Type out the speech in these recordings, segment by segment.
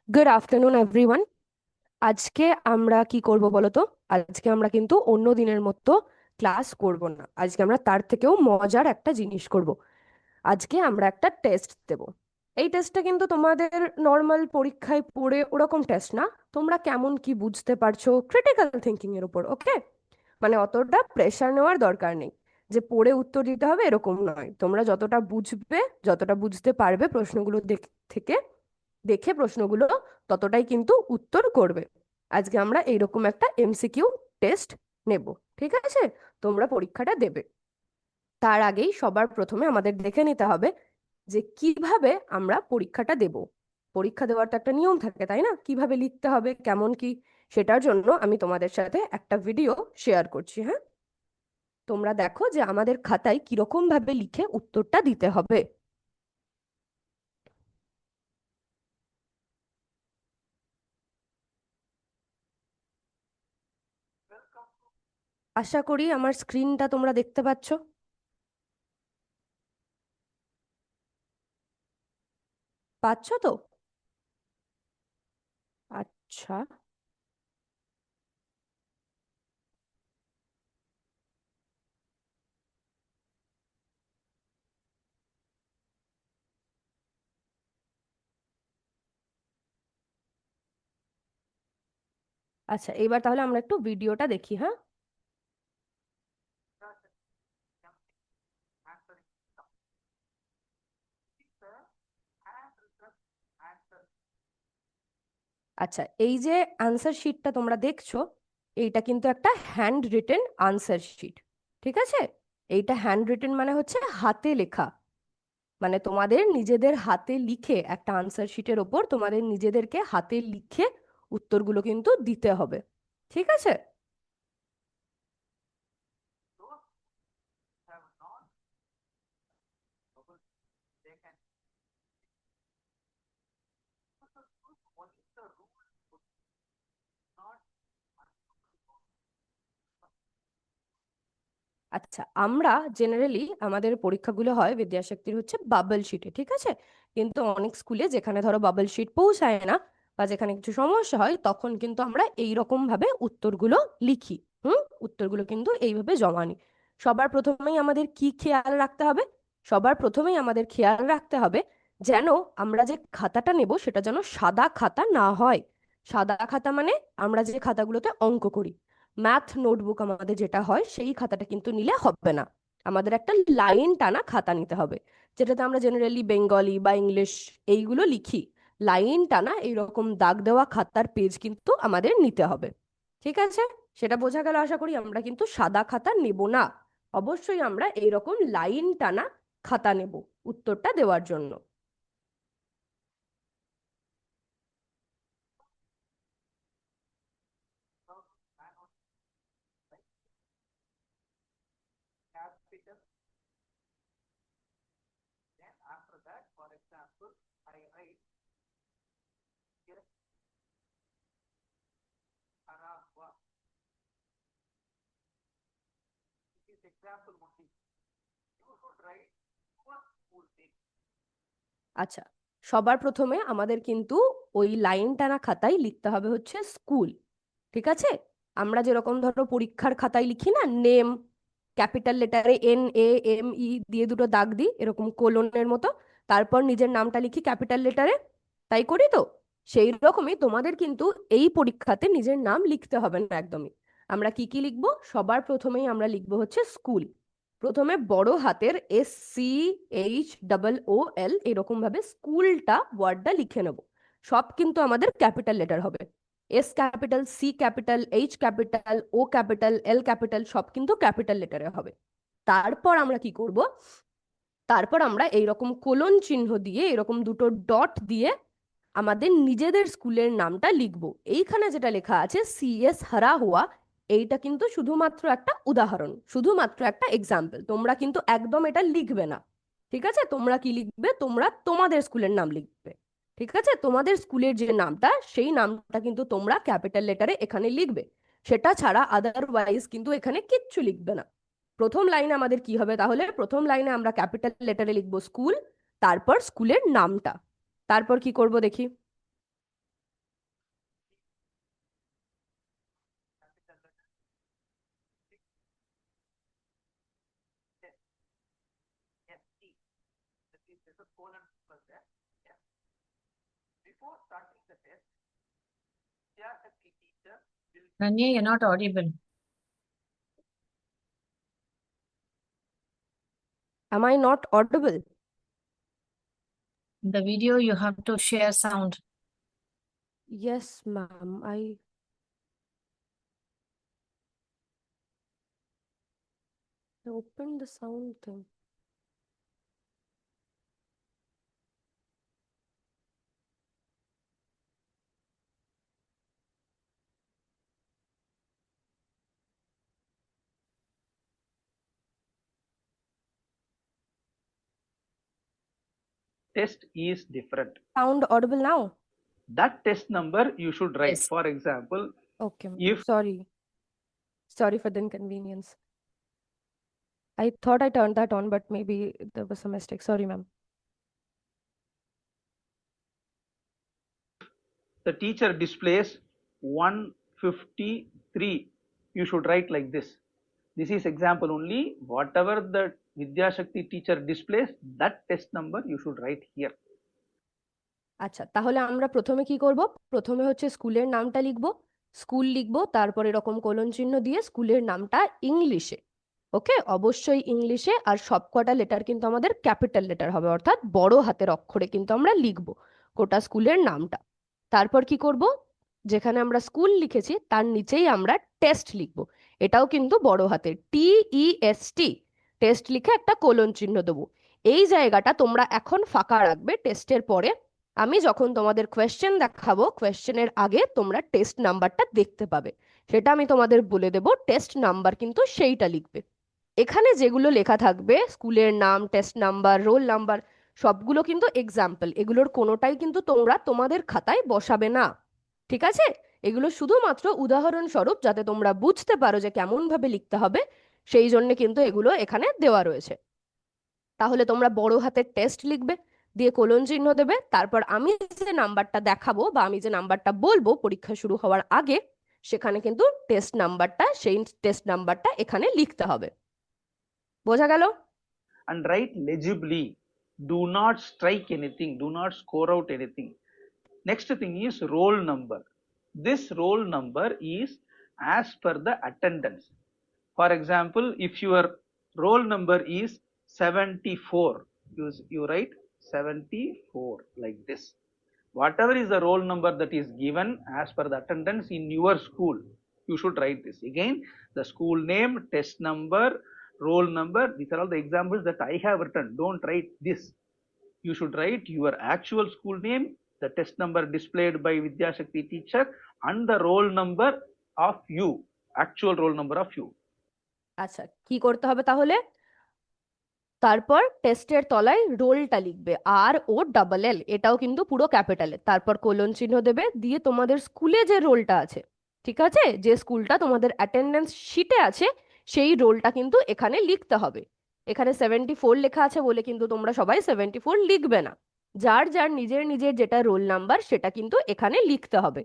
Good afternoon everyone. আজকে আমরা কি করব বলো তো? আজকে আমরা কিন্তু অন্য দিনের মতো ক্লাস করব না। আজকে আমরা তার থেকেও মজার একটা জিনিস করব। আজকে আমরা একটা টেস্ট দেব। এই টেস্টটা কিন্তু তোমাদের নর্মাল পরীক্ষায় পড়ে ওরকম টেস্ট না। তোমরা কেমন কি বুঝতে পারছো ক্রিটিক্যাল থিঙ্কিং এর উপর, ওকে? মানে অতটা প্রেশার নেওয়ার দরকার নেই যে পড়ে উত্তর দিতে হবে, এরকম নয়। তোমরা যতটা বুঝবে, যতটা বুঝতে পারবে প্রশ্নগুলো থেকে দেখে প্রশ্নগুলো, ততটাই কিন্তু উত্তর করবে। আজকে আমরা এইরকম একটা এমসিকিউ টেস্ট নেব, ঠিক আছে? তোমরা পরীক্ষাটা দেবে। তার আগেই সবার প্রথমে আমাদের দেখে নিতে হবে যে কিভাবে আমরা পরীক্ষাটা দেব। পরীক্ষা দেওয়ার তো একটা নিয়ম থাকে, তাই না? কিভাবে লিখতে হবে, কেমন কি, সেটার জন্য আমি তোমাদের সাথে একটা ভিডিও শেয়ার করছি। হ্যাঁ, তোমরা দেখো যে আমাদের খাতায় কিরকম ভাবে লিখে উত্তরটা দিতে হবে। আশা করি আমার স্ক্রিনটা তোমরা দেখতে পাচ্ছ। পাচ্ছ তো? আচ্ছা। আচ্ছা, এইবার তাহলে আমরা একটু ভিডিওটা দেখি। হ্যাঁ, আচ্ছা, এই যে আনসার শিটটা তোমরা দেখছো, এইটা কিন্তু একটা হ্যান্ড রিটেন আনসার শিট, ঠিক আছে? এইটা হ্যান্ড রিটেন মানে হচ্ছে হাতে লেখা। মানে তোমাদের নিজেদের হাতে লিখে একটা আনসার শিটের ওপর তোমাদের নিজেদেরকে হাতে লিখে উত্তরগুলো কিন্তু দিতে হবে, ঠিক আছে? আচ্ছা, আমরা জেনারেলি আমাদের পরীক্ষাগুলো হয় বিদ্যাশক্তির হচ্ছে বাবল শিটে, ঠিক আছে? কিন্তু অনেক স্কুলে যেখানে ধরো বাবল শিট পৌঁছায় না বা যেখানে কিছু সমস্যা হয়, তখন কিন্তু আমরা এই রকম ভাবে উত্তরগুলো লিখি। উত্তরগুলো কিন্তু এইভাবে জমা নিই। সবার প্রথমেই আমাদের কি খেয়াল রাখতে হবে? সবার প্রথমেই আমাদের খেয়াল রাখতে হবে যেন আমরা যে খাতাটা নেব সেটা যেন সাদা খাতা না হয়। সাদা খাতা মানে আমরা যে খাতাগুলোতে অঙ্ক করি, ম্যাথ নোটবুক আমাদের যেটা হয়, সেই খাতাটা কিন্তু নিলে হবে না। আমাদের একটা লাইন টানা খাতা নিতে হবে, যেটাতে আমরা জেনারেলি বেঙ্গলি বা ইংলিশ এইগুলো লিখি। লাইন টানা এইরকম দাগ দেওয়া খাতার পেজ কিন্তু আমাদের নিতে হবে, ঠিক আছে? সেটা বোঝা গেল আশা করি। আমরা কিন্তু সাদা খাতা নেব না, অবশ্যই আমরা এইরকম লাইন টানা খাতা নেব উত্তরটা দেওয়ার জন্য। আচ্ছা, সবার প্রথমে আমাদের কিন্তু ওই লাইন টানা খাতায় লিখতে হবে হচ্ছে স্কুল, ঠিক আছে? আমরা যেরকম ধরো পরীক্ষার খাতায় লিখি না, নেম ক্যাপিটাল লেটারে NAME দিয়ে দুটো দাগ দিই এরকম কোলনের মতো, তারপর নিজের নামটা লিখি ক্যাপিটাল লেটারে, তাই করি তো? সেই রকমই তোমাদের কিন্তু এই পরীক্ষাতে নিজের নাম লিখতে হবে না একদমই। আমরা কি কি লিখবো? সবার প্রথমেই আমরা লিখবো হচ্ছে স্কুল। প্রথমে বড় হাতের SCHOOL এরকম ভাবে স্কুলটা ওয়ার্ডটা লিখে নেব। সব কিন্তু আমাদের ক্যাপিটাল লেটার হবে। S capital, C capital, H capital, O capital, L capital, সব কিন্তু ক্যাপিটাল লেটারে হবে। তারপর আমরা কি করব? তারপর আমরা এইরকম কোলন চিহ্ন দিয়ে, এরকম দুটো ডট দিয়ে আমাদের নিজেদের স্কুলের নামটা লিখবো। এইখানে যেটা লেখা আছে CS হারা হুয়া, এইটা কিন্তু শুধুমাত্র একটা উদাহরণ, শুধুমাত্র একটা এক্সাম্পল। তোমরা কিন্তু একদম এটা লিখবে না, ঠিক আছে? তোমরা কি লিখবে? তোমরা তোমাদের স্কুলের নাম লিখবে, ঠিক আছে? তোমাদের স্কুলের যে নামটা, সেই নামটা কিন্তু তোমরা ক্যাপিটাল লেটারে এখানে লিখবে। সেটা ছাড়া আদারওয়াইজ কিন্তু এখানে কিচ্ছু লিখবে না। প্রথম লাইনে আমাদের কি হবে তাহলে? প্রথম লাইনে আমরা ক্যাপিটাল লেটারে লিখবো স্কুল, তারপর স্কুলের নামটা। তারপর কি করব দেখি। Rania, you're not audible. Am I not audible? In the video, you have to share sound. Yes, ma'am. I opened the sound thing. Test is different. Sound audible now? That test number you should write. Yes. For example, Okay, ma'am. if Sorry. Sorry for the inconvenience. I thought I turned that on, but maybe there was a mistake. Sorry, ma'am. the teacher displays 153, you should write like this. This is example only. Whatever the Vidya Shakti teacher displays, that test number you should write here. আচ্ছা, তাহলে আমরা প্রথমে কি করব? প্রথমে হচ্ছে স্কুলের নামটা লিখব, স্কুল লিখব, তারপর এরকম কোলন চিহ্ন দিয়ে স্কুলের নামটা ইংলিশে। ওকে, অবশ্যই ইংলিশে, আর সবকটা লেটার কিন্তু আমাদের ক্যাপিটাল লেটার হবে, অর্থাৎ বড় হাতের অক্ষরে কিন্তু আমরা লিখব গোটা স্কুলের নামটা। তারপর কি করব? যেখানে আমরা স্কুল লিখেছি তার নিচেই আমরা টেস্ট লিখব, এটাও কিন্তু বড় হাতের TEST, টেস্ট লিখে একটা কোলন চিহ্ন দেবো। এই জায়গাটা তোমরা এখন ফাঁকা রাখবে টেস্টের পরে। আমি যখন তোমাদের কোয়েশ্চেন দেখাবো, কোয়েশ্চেনের আগে তোমরা টেস্ট নাম্বারটা দেখতে পাবে, সেটা আমি তোমাদের বলে দেবো। টেস্ট নাম্বার কিন্তু সেইটা লিখবে। এখানে যেগুলো লেখা থাকবে, স্কুলের নাম, টেস্ট নাম্বার, রোল নাম্বার, সবগুলো কিন্তু এক্সাম্পল, এগুলোর কোনোটাই কিন্তু তোমরা তোমাদের খাতায় বসাবে না, ঠিক আছে? এগুলো শুধুমাত্র উদাহরণস্বরূপ, যাতে তোমরা বুঝতে পারো যে কেমন ভাবে লিখতে হবে, সেই জন্য কিন্তু এগুলো এখানে দেওয়া রয়েছে। তাহলে তোমরা বড় হাতের টেস্ট লিখবে, দিয়ে কোলন চিহ্ন দেবে, তারপর আমি যে নাম্বারটা দেখাবো বা আমি যে নাম্বারটা বলবো পরীক্ষা শুরু হওয়ার আগে, সেখানে কিন্তু টেস্ট নাম্বারটা, সেই টেস্ট নাম্বারটা এখানে লিখতে হবে। বোঝা গেল? And write legibly. Do not strike anything. Do not score out anything. Next thing is roll number. This roll number is as per the attendance. For example, if your roll number is 74, you write 74 like this. Whatever is the roll number that is given as per the attendance in your school, you should write this. Again, the school name, test number, roll number, these are all the examples that I have written. Don't write this. You should write your actual school name, the test number displayed by Vidya Shakti teacher, and the roll number of you, actual roll number of you. আচ্ছা, কি করতে হবে তাহলে? তারপর টেস্টের তলায় রোলটা লিখবে, ROLL, এটাও কিন্তু পুরো ক্যাপিটালে। তারপর কোলন চিহ্ন দেবে, দিয়ে তোমাদের স্কুলে যে রোলটা আছে, ঠিক আছে, যে স্কুলটা তোমাদের অ্যাটেন্ডেন্স শিটে আছে, সেই রোলটা কিন্তু এখানে লিখতে হবে। এখানে 74 লেখা আছে বলে কিন্তু তোমরা সবাই 74 লিখবে না। যার যার নিজের নিজের যেটা রোল নাম্বার সেটা কিন্তু এখানে লিখতে হবে।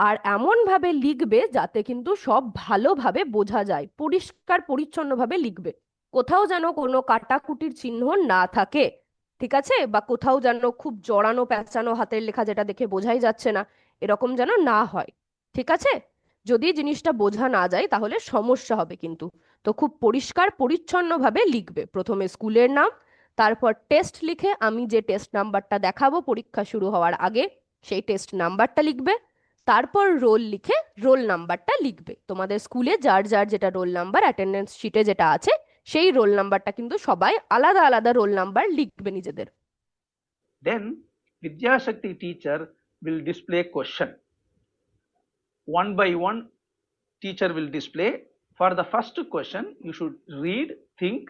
আর এমন ভাবে লিখবে যাতে কিন্তু সব ভালোভাবে বোঝা যায়, পরিষ্কার পরিচ্ছন্নভাবে লিখবে, কোথাও যেন কোনো কাটাকুটির চিহ্ন না থাকে, ঠিক আছে? বা কোথাও যেন খুব জড়ানো প্যাঁচানো হাতের লেখা যেটা দেখে বোঝাই যাচ্ছে না, এরকম যেন না হয়, ঠিক আছে? যদি জিনিসটা বোঝা না যায় তাহলে সমস্যা হবে কিন্তু। তো খুব পরিষ্কার পরিচ্ছন্নভাবে লিখবে, প্রথমে স্কুলের নাম, তারপর টেস্ট লিখে আমি যে টেস্ট নাম্বারটা দেখাবো পরীক্ষা শুরু হওয়ার আগে, সেই টেস্ট নাম্বারটা লিখবে, তারপর রোল লিখে রোল নাম্বারটা লিখবে। তোমাদের স্কুলে যার যার যেটা রোল নাম্বার অ্যাটেন্ডেন্স শিটে যেটা আছে, সেই রোল নাম্বারটা কিন্তু সবাই আলাদা আলাদা রোল নাম্বার লিখবে নিজেদের। Then Vidya Shakti teacher will display question. One by one, teacher will display. For the first question, you should read, think,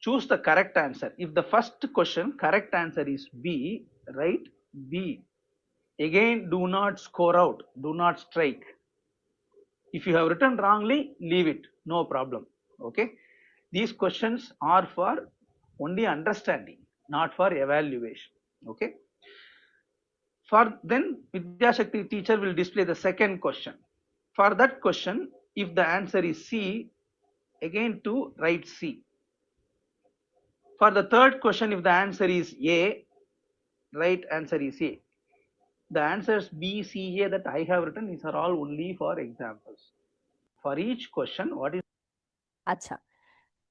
choose the correct answer. If the first question correct answer is B, write B. Again, do not score out, do not strike. If you have written wrongly, leave it, no problem. Okay, these questions are for only understanding, not for evaluation. Okay, for then Vidya Shakti teacher will display the second question. For that question, if the answer is C, again to write C. For the third question, if the answer is A, right answer is A. The answers B, C, A that I have written, these are all only for examples. For each question, what is আচ্ছা,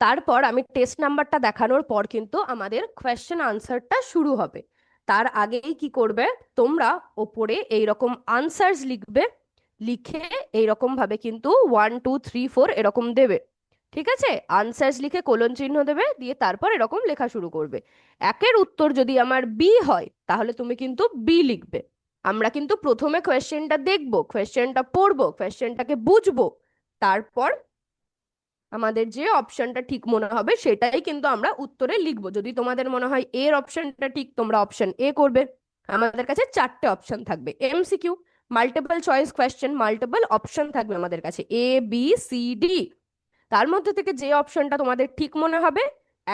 তারপর আমি test নাম্বারটা দেখানোর পর কিন্তু আমাদের question আনসারটা শুরু হবে। তার আগেই কি করবে, তোমরা ওপরে এইরকম আনসার্স লিখবে, লিখে এইরকম ভাবে কিন্তু 1 2 3 4 এরকম দেবে। ঠিক আছে, আনসার্স লিখে কোলন চিহ্ন দেবে, দিয়ে তারপর এরকম লেখা শুরু করবে। একের উত্তর যদি আমার বি হয় তাহলে তুমি কিন্তু বি লিখবে। আমরা কিন্তু প্রথমে কোয়েশ্চেনটা দেখবো, কোয়েশ্চেনটা পড়বো, কোয়েশ্চেনটাকে বুঝবো, তারপর আমাদের যে অপশনটা ঠিক মনে হবে সেটাই কিন্তু আমরা উত্তরে লিখবো। যদি তোমাদের মনে হয় এর অপশনটা ঠিক, তোমরা অপশন এ করবে। আমাদের কাছে 4টে অপশন থাকবে, MCQ, multiple choice question, multiple option থাকবে আমাদের কাছে, এ বি সি ডি। তার মধ্যে থেকে যে অপশনটা তোমাদের ঠিক মনে হবে,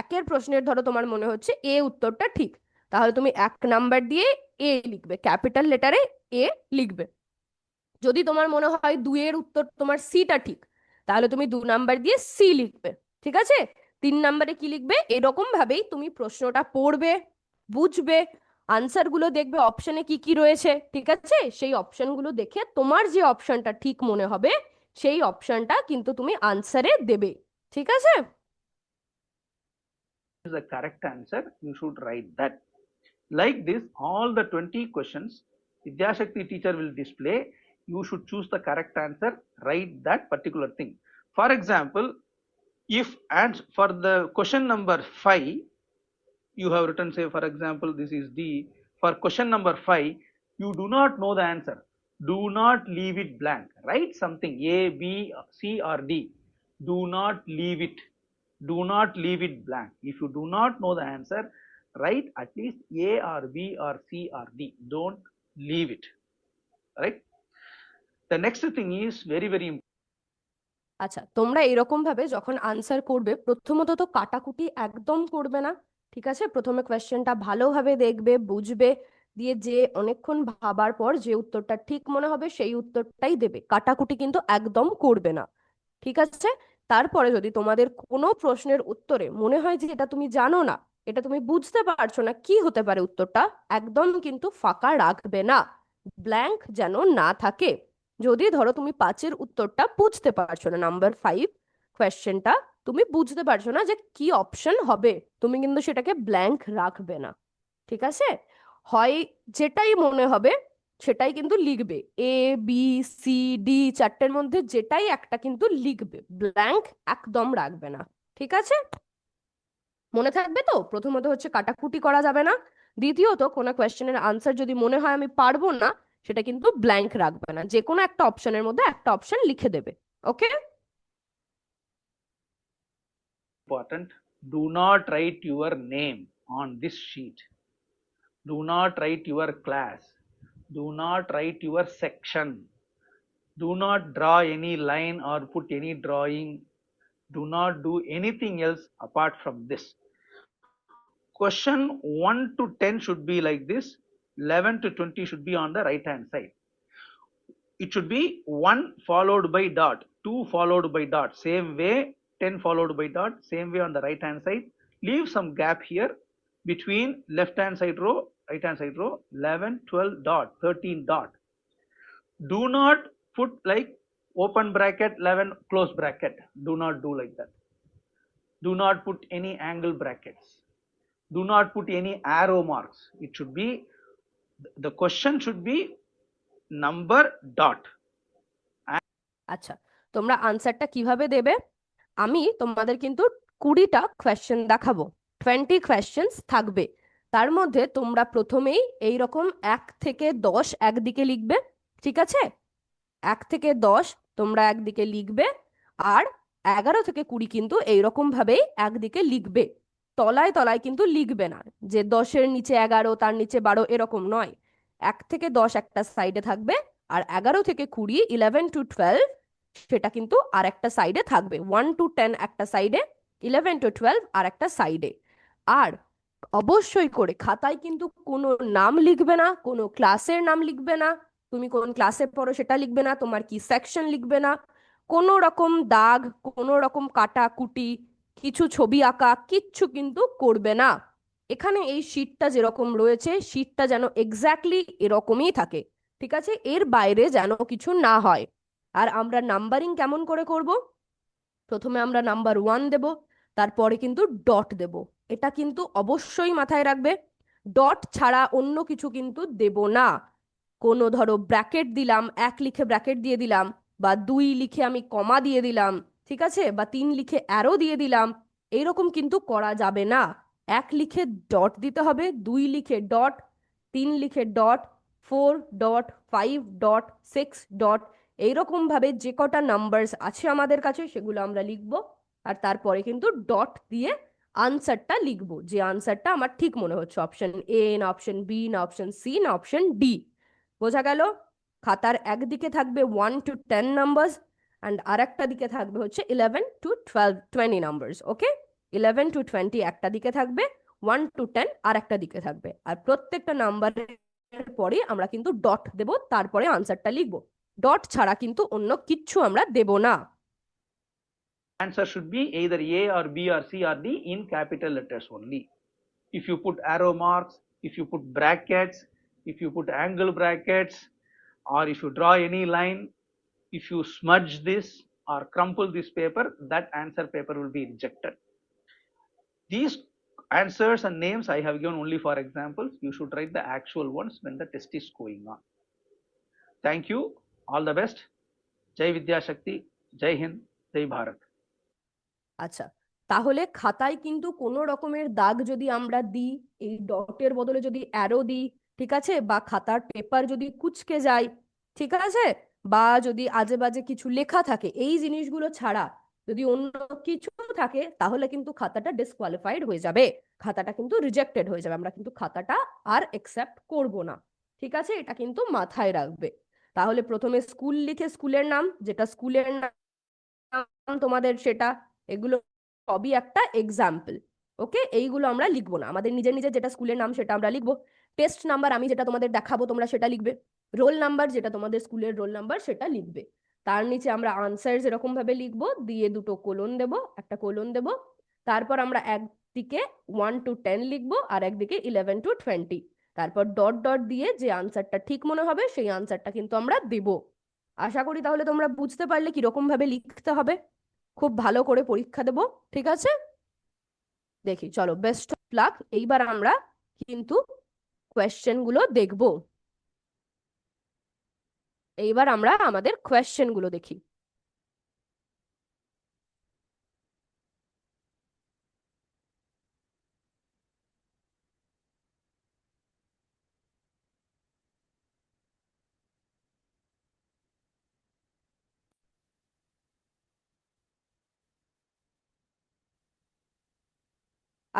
একের প্রশ্নের ধরো তোমার মনে হচ্ছে এ উত্তরটা ঠিক, তাহলে তুমি 1 নাম্বার দিয়ে এ লিখবে, ক্যাপিটাল লেটারে এ লিখবে। যদি তোমার মনে হয় 2-এর উত্তর তোমার সিটা ঠিক, তাহলে তুমি 2 নাম্বার দিয়ে সি লিখবে। ঠিক আছে, 3 নাম্বারে কি লিখবে, এরকম ভাবেই তুমি প্রশ্নটা পড়বে, বুঝবে, আনসার গুলো দেখবে অপশনে কি কি রয়েছে। ঠিক আছে, সেই অপশনগুলো দেখে তোমার যে অপশনটা ঠিক মনে হবে সেই অপশনটা কিন্তু তুমি আনসারে দেবে। ঠিক আছে। the correct answer? You should write that. Like this, all the 20 questions Vidyashakti teacher will display. You should choose the correct answer, write that particular thing. For example, if and for the question number 5, you have written, say for example, this is D. For question number 5, you do not know the answer. Do not leave it blank. Write something A, B, C or D. Do not leave it. Do not leave it blank. If you do not know the answer, write at least A or B or C or D. Don't leave it. Right? The next thing is very important. আচ্ছা, তোমরা এরকম ভাবে যখন answer করবে, প্রথমত তো কাটাকুটি একদম করবে না। ঠিক আছে, প্রথমে কোয়েশ্চেনটা ভালোভাবে দেখবে, বুঝবে, দিয়ে যে অনেকক্ষণ ভাবার পর যে উত্তরটা ঠিক মনে হবে সেই উত্তরটাই দেবে, কাটাকুটি কিন্তু একদম করবে না। ঠিক আছে, তারপরে যদি তোমাদের কোনো প্রশ্নের উত্তরে মনে হয় যে এটা তুমি জানো না, এটা তুমি বুঝতে পারছো না কি হতে পারে উত্তরটা, একদম কিন্তু ফাঁকা রাখবে না, ব্ল্যাঙ্ক যেন না থাকে। যদি ধরো তুমি 5-এর উত্তরটা বুঝতে পারছো না, নাম্বার 5 কোয়েশ্চেনটা তুমি বুঝতে পারছো না যে কি অপশন হবে, তুমি কিন্তু সেটাকে ব্ল্যাঙ্ক রাখবে না। ঠিক আছে, হয় যেটাই মনে হবে সেটাই কিন্তু লিখবে, এ বি সি ডি 4টের মধ্যে যেটাই একটা কিন্তু লিখবে, ব্ল্যাঙ্ক একদম রাখবে না। ঠিক আছে, মনে থাকবে তো? প্রথমত হচ্ছে কাটাকুটি করা যাবে না, দ্বিতীয়ত কোনো কোয়েশ্চেনের আনসার যদি মনে হয় আমি পারবো না, সেটা কিন্তু ব্ল্যাঙ্ক রাখবে না, যে কোনো একটা অপশনের মধ্যে একটা অপশন লিখে দেবে। ওকে। Important. Do not write your name on this sheet. Do not write your class. Do not write your section. Do not draw any line or put any drawing. Do not do anything else apart from this. Question 1 to 10 should be like this. 11 to 20 should be on the right hand side. It should be 1 followed by dot, 2 followed by dot, same way, 10 followed by dot, same way on the right hand side. Leave some gap here between left hand side row, right hand side row, 11, 12 dot, 13 dot. Do not put like open bracket 11 close bracket. Do not do like that. Do not put any angle brackets. Do not put any arrow marks. It should be, the question should be number dot. আচ্ছা, তোমরা আনসারটা কিভাবে দেবে, আমি তোমাদের কিন্তু 20টা question দেখাবো, 20 questions থাকবে। তার মধ্যে তোমরা প্রথমেই এইরকম 1 থেকে 10 একদিকে লিখবে। ঠিক আছে, 1 থেকে 10 তোমরা একদিকে লিখবে, আর 11 থেকে 20 কিন্তু এইরকম ভাবেই একদিকে লিখবে, তলায় তলায় কিন্তু লিখবে না, যে 10-এর নিচে 11 তার নিচে 12 এরকম নয়। 1 থেকে 10 একটা সাইডে থাকবে, আর 11 থেকে 20, 11 to 12 সেটা কিন্তু আর একটা সাইডে থাকবে, 1 to 10 একটা সাইডে, 11 to 12 আর একটা সাইডে। আর অবশ্যই করে খাতায় কিন্তু কোনো নাম লিখবে না, কোনো ক্লাসের নাম লিখবে না, তুমি কোন ক্লাসে পড়ো সেটা লিখবে না, তোমার কি সেকশন লিখবে না, কোনো রকম দাগ, কোনো রকম কাটাকুটি কিছু ছবি আঁকা কিচ্ছু কিন্তু করবে না। এখানে এই শীটটা যেরকম রয়েছে শীটটা যেন এক্স্যাক্টলি এরকমই থাকে, ঠিক আছে, এর বাইরে যেন কিছু না হয়। আর আমরা নাম্বারিং কেমন করে করব? প্রথমে আমরা নাম্বার 1 দেব, তারপরে কিন্তু ডট দেব। এটা কিন্তু অবশ্যই মাথায় রাখবে, ডট ছাড়া অন্য কিছু কিন্তু দেব না। কোনো ধরো ব্র্যাকেট দিলাম, 1 লিখে ব্র্যাকেট দিয়ে দিলাম, বা 2 লিখে আমি কমা দিয়ে দিলাম, ঠিক আছে, বা 3 লিখে অ্যারো দিয়ে দিলাম, এইরকম কিন্তু করা যাবে না। 1 লিখে ডট দিতে হবে, 2 লিখে ডট, 3 লিখে ডট, 4 ডট, 5 ডট, 6 ডট, এইরকম ভাবে যে কটা নাম্বারস আছে আমাদের কাছে সেগুলো আমরা লিখবো। আর তারপরে কিন্তু ডট দিয়ে আনসারটা লিখবো, যে আনসারটা আমার ঠিক মনে হচ্ছে, অপশন এ না অপশন বি না অপশন সি না অপশন ডি। বোঝা গেল? খাতার একদিকে থাকবে 1 to 10 নাম্বারস, অ্যান্ড আর একটা দিকে থাকবে হচ্ছে 11 to 12 20 নাম্বারস। ওকে, 11 to 20 একটা দিকে থাকবে, 1 to 10 আর একটা দিকে থাকবে, আর প্রত্যেকটা নাম্বারের পরে আমরা কিন্তু ডট দেব, তারপরে আনসারটা লিখবো। ডট ছাড়া কিন্তু অন্য কিচ্ছু আমরা দেব না। Answer should be either A or B or C or D in capital letters only. If you put arrow marks, if you put brackets, if you put angle brackets, or if you draw any line, if you smudge this or crumple this paper, that answer paper will be rejected. These answers and names I have given only for examples. You should write the actual ones when the test is going on. Thank you. All the best. Jai Vidya Shakti. Jai Hind. Jai Bharat. আচ্ছা, তাহলে খাতায় কিন্তু কোনো রকমের দাগ যদি আমরা দিই, এই ডটের বদলে যদি অ্যারো দিই, ঠিক আছে, বা খাতার পেপার যদি কুঁচকে যায়, ঠিক আছে, বা যদি আজে বাজে কিছু লেখা থাকে, এই জিনিসগুলো ছাড়া যদি অন্য কিছু থাকে, তাহলে কিন্তু খাতাটা ডিসকোয়ালিফাইড হয়ে যাবে, খাতাটা কিন্তু রিজেক্টেড হয়ে যাবে, আমরা কিন্তু খাতাটা আর অ্যাকসেপ্ট করব না। ঠিক আছে, এটা কিন্তু মাথায় রাখবে। তাহলে প্রথমে স্কুল লিখে স্কুলের নাম, যেটা স্কুলের নাম তোমাদের সেটা, এগুলো সবই একটা এক্সাম্পল। ওকে, এইগুলো আমরা লিখবো না, আমাদের নিজের নিজের যেটা স্কুলের নাম সেটা আমরা লিখবো। টেস্ট নাম্বার আমি যেটা তোমাদের দেখাবো তোমরা সেটা লিখবে। রোল নাম্বার যেটা তোমাদের স্কুলের রোল নাম্বার সেটা লিখবে। তার নিচে আমরা আনসার এরকম ভাবে লিখবো, দিয়ে দুটো কোলন দেব, একটা কোলন দেব। তারপর আমরা একদিকে 1 to 10 লিখবো, আর একদিকে 11 to 20। তারপর ডট ডট দিয়ে যে আনসারটা ঠিক মনে হবে সেই আনসারটা কিন্তু আমরা দেব। আশা করি তাহলে তোমরা বুঝতে পারলে কিরকম ভাবে লিখতে হবে। খুব ভালো করে পরীক্ষা দেব, ঠিক আছে? দেখি, চলো, বেস্ট অফ লাক। এইবার আমরা কিন্তু কোয়েশ্চেন গুলো দেখব। এইবার আমরা আমাদের কোয়েশ্চেন গুলো দেখি।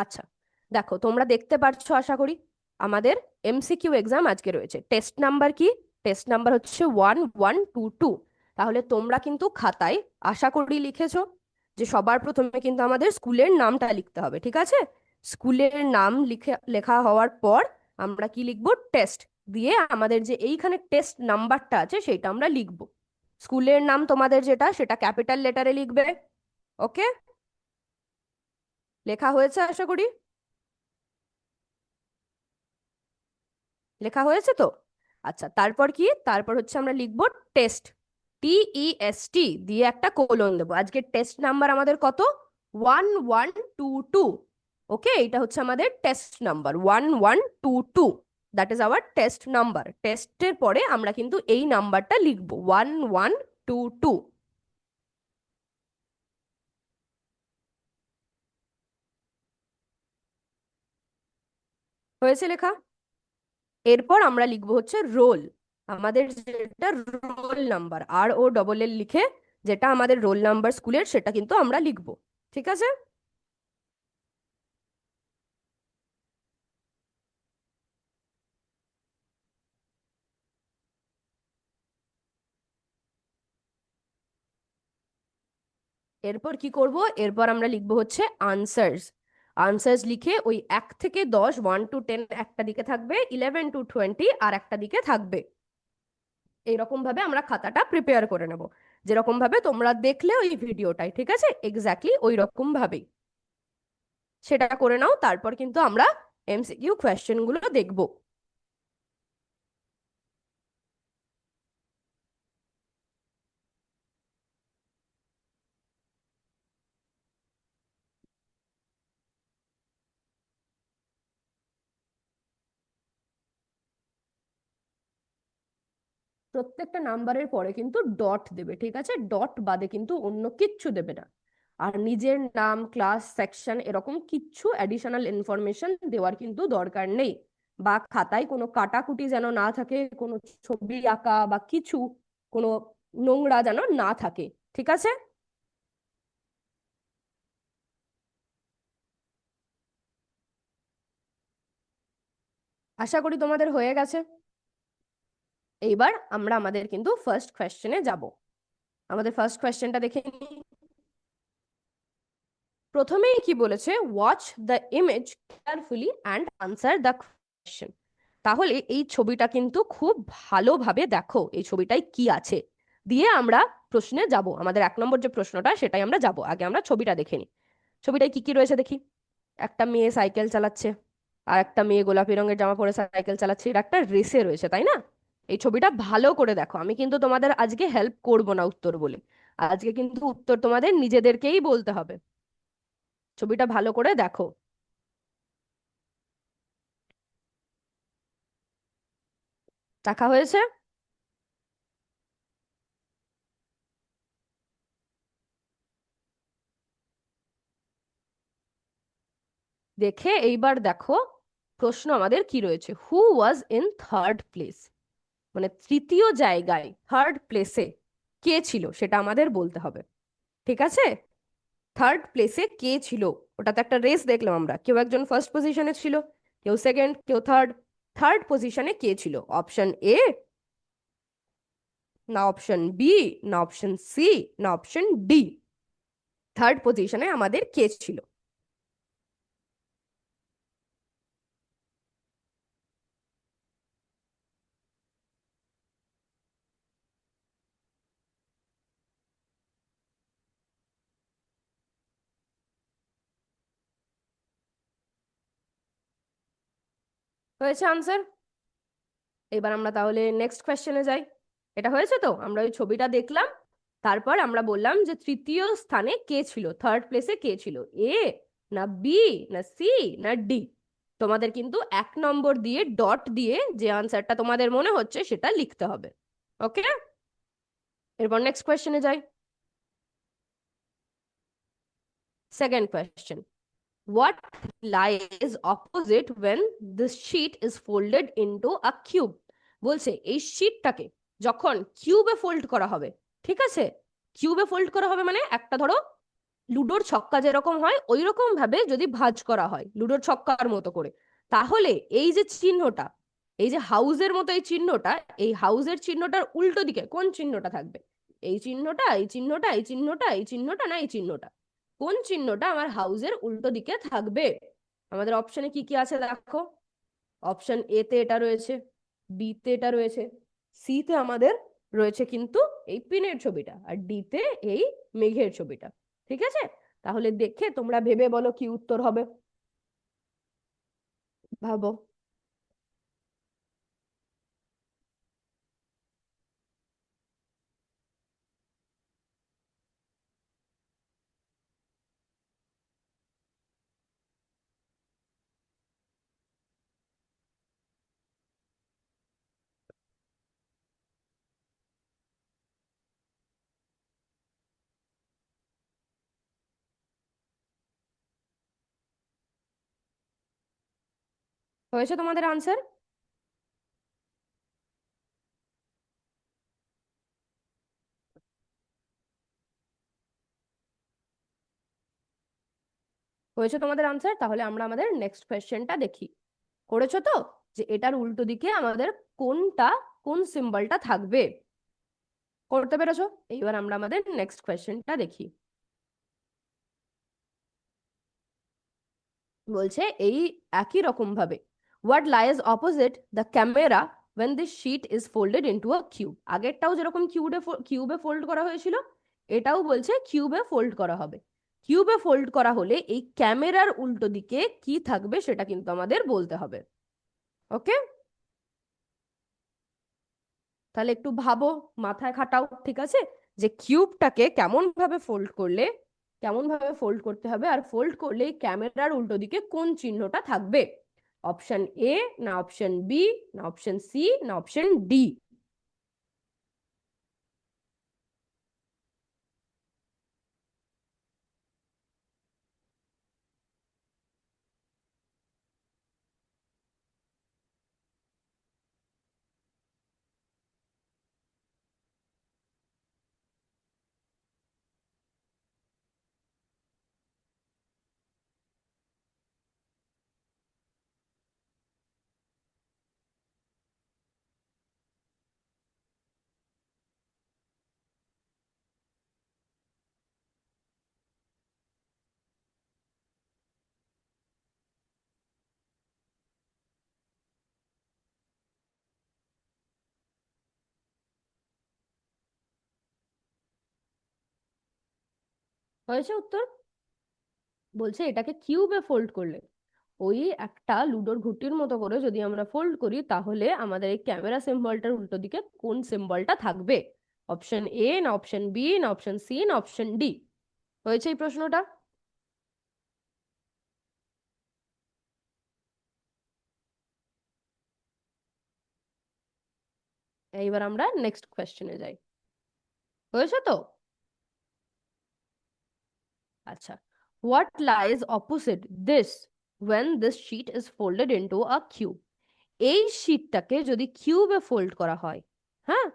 আচ্ছা, দেখো, তোমরা দেখতে পারছো আশা করি আমাদের এমসিকিউ এক্সাম আজকে রয়েছে। টেস্ট নাম্বার কি? টেস্ট নাম্বার হচ্ছে 1122। তাহলে তোমরা কিন্তু খাতায় আশা করি লিখেছো যে সবার প্রথমে কিন্তু আমাদের স্কুলের নামটা লিখতে হবে, ঠিক আছে? স্কুলের নাম লেখা হওয়ার পর আমরা কি লিখবো? টেস্ট। দিয়ে আমাদের যে এইখানে টেস্ট নাম্বারটা আছে সেটা আমরা লিখবো। স্কুলের নাম তোমাদের যেটা সেটা ক্যাপিটাল লেটারে লিখবে। ওকে, লেখা হয়েছে আশা করি? লেখা হয়েছে তো? আচ্ছা, তারপর কি? তারপর হচ্ছে আমরা লিখবো টেস্ট, TEST দিয়ে একটা কোলন দেবো। আজকে টেস্ট নাম্বার আমাদের কত? 1122। ওকে, এটা হচ্ছে আমাদের test number 1122। That is our test number. টেস্টের পরে আমরা কিন্তু এই নাম্বারটা লিখবো 1122। হয়েছে লেখা? এরপর আমরা লিখবো হচ্ছে রোল, আমাদের যেটা রোল নাম্বার, ROLL লিখে যেটা আমাদের রোল নাম্বার স্কুলের সেটা কিন্তু আমরা লিখবো। ঠিক আছে? এরপর কি করব? এরপর আমরা লিখবো হচ্ছে আনসার্স। আনসার্স লিখে ওই 1 থেকে 10, 1 to 10 একটা দিকে থাকবে, 11 to 20 আর একটা দিকে থাকবে। এইরকম ভাবে আমরা খাতাটা প্রিপেয়ার করে নেব, যেরকম ভাবে তোমরা দেখলে ওই ভিডিওটাই, ঠিক আছে, এক্স্যাক্টলি ওই রকম ভাবেই। সেটা করে নাও, তারপর কিন্তু আমরা এমসিকিউ কোয়েশ্চেন গুলো দেখবো। প্রত্যেকটা নাম্বারের পরে কিন্তু ডট দেবে, ঠিক আছে? ডট বাদে কিন্তু অন্য কিচ্ছু দেবে না। আর নিজের নাম, ক্লাস, সেকশন এরকম কিচ্ছু অ্যাডিশনাল ইনফরমেশন দেওয়ার কিন্তু দরকার নেই। বা খাতায় কোনো কাটাকুটি যেন না থাকে, কোনো ছবি আঁকা বা কিছু, কোনো নোংরা যেন না থাকে, ঠিক আছে? আশা করি তোমাদের হয়ে গেছে। এইবার আমরা আমাদের কিন্তু ফার্স্ট কোয়েশ্চেনে যাব। আমাদের ফার্স্ট কোয়েশ্চেনটা দেখে নিই। প্রথমেই কি বলেছে, watch the image carefully and answer the question. তাহলে এই ছবিটা কিন্তু খুব ভালোভাবে দেখো, এই ছবিটায় কি আছে, দিয়ে আমরা প্রশ্নে যাব। আমাদের 1 নম্বর যে প্রশ্নটা সেটাই আমরা যাব। আগে আমরা ছবিটা দেখে নিই। ছবিটায় কি কি রয়েছে দেখি। একটা মেয়ে সাইকেল চালাচ্ছে, আর একটা মেয়ে গোলাপি রঙের জামা পরে সাইকেল চালাচ্ছে, এটা একটা রেসে রয়েছে, তাই না? এই ছবিটা ভালো করে দেখো। আমি কিন্তু তোমাদের আজকে হেল্প করব না উত্তর বলে, আজকে কিন্তু উত্তর তোমাদের নিজেদেরকেই বলতে হবে। ছবিটা ভালো করে দেখো। দেখা হয়েছে? দেখে এইবার দেখো প্রশ্ন আমাদের কি রয়েছে। হু ওয়াজ ইন থার্ড প্লেস, মানে তৃতীয় জায়গায়, থার্ড প্লেসে কে ছিল সেটা আমাদের বলতে হবে, ঠিক আছে? থার্ড প্লেসে কে ছিল? ওটা তো একটা রেস দেখলাম আমরা, কেউ একজন ফার্স্ট পজিশনে ছিল, কেউ সেকেন্ড, কেউ থার্ড। থার্ড পজিশনে কে ছিল? অপশন এ, না অপশন বি, না অপশন সি, না অপশন ডি? থার্ড পজিশনে আমাদের কে ছিল? হয়েছে আনসার? এবার আমরা তাহলে নেক্সট কোয়েশ্চেনে যাই। এটা হয়েছে তো, আমরা ওই ছবিটা দেখলাম, তারপর আমরা বললাম যে তৃতীয় স্থানে কে ছিল, থার্ড প্লেসে কে ছিল, এ, না বি, না সি, না ডি? তোমাদের কিন্তু 1 নম্বর দিয়ে ডট দিয়ে যে আনসারটা তোমাদের মনে হচ্ছে সেটা লিখতে হবে। ওকে, এরপর নেক্সট কোয়েশ্চেনে যাই। Second question, what lies opposite when the sheet is folded into a cube? বলছে এই শীটটাকে যখন কিউবে ফোল্ড করা হবে, ঠিক আছে? কিউবে ফোল্ড করা হবে মানে একটা ধরো লুডোর ছক্কা যেরকম হয় ওই রকম ভাবে যদি ভাঁজ করা হয় লুডোর ছক্কার মতো করে, তাহলে এই যে চিহ্নটা, এই যে হাউসের মতো এই চিহ্নটা, এই হাউসের চিহ্নটার উল্টো দিকে কোন চিহ্নটা থাকবে? এই চিহ্নটা, এই চিহ্নটা, এই চিহ্নটা, এই চিহ্নটা, না এই চিহ্নটা? কোন চিহ্নটা আমার হাউসের উল্টো দিকে থাকবে? আমাদের অপশনে কি কি আছে দেখো। অপশন এ তে এটা রয়েছে, বি তে এটা রয়েছে, সি তে আমাদের রয়েছে কিন্তু এই পিনের ছবিটা, আর ডি তে এই মেঘের ছবিটা, ঠিক আছে? তাহলে দেখে তোমরা ভেবে বলো কি উত্তর হবে, ভাবো। হয়েছে তোমাদের আনসার? হয়েছে তোমাদের আনসার? তাহলে আমরা আমাদের নেক্সট কোয়েশ্চেনটা দেখি। করেছো তো? যে এটার উল্টো দিকে আমাদের কোনটা, কোন সিম্বলটা থাকবে, করতে পেরেছো? এইবার আমরা আমাদের নেক্সট কোয়েশ্চেনটা দেখি। বলছে এই একই রকম ভাবে, what lies opposite the camera when this sheet is folded into a cube? আগেরটাও যেরকম কিউবে ফোল্ড করা হয়েছিল, এটাও বলছে কিউবে ফোল্ড করা হবে। কিউবে ফোল্ড করা হলে এই ক্যামেরার উল্টো দিকে কি থাকবে সেটা কিন্তু আমাদের বলতে হবে। ওকে, তাহলে একটু ভাবো, মাথায় খাটাও, ঠিক আছে, যে কিউবটাকে কেমন ভাবে ফোল্ড করতে হবে, আর ফোল্ড করলে ক্যামেরার উল্টো দিকে কোন চিহ্নটা থাকবে। অপশন এ, না অপশন বি, না অপশন সি, না অপশন ডি। হয়েছে উত্তর? বলছে এটাকে কিউবে ফোল্ড করলে, ওই একটা লুডোর ঘুটির মতো করে যদি আমরা ফোল্ড করি, তাহলে আমাদের এই ক্যামেরা সিম্বলটার উল্টো দিকে কোন সিম্বলটা থাকবে। অপশন এ, না অপশন বি, না অপশন সি, না অপশন ডি। হয়েছে এই প্রশ্নটা? এইবার আমরা নেক্সট কোয়েশ্চেনে যাই। হয়েছে তো? আচ্ছা, what lies opposite this when this sheet is folded into a cube? এই শীটটাকে যদি কিউবে ফোল্ড করা হয়, হ্যাঁ,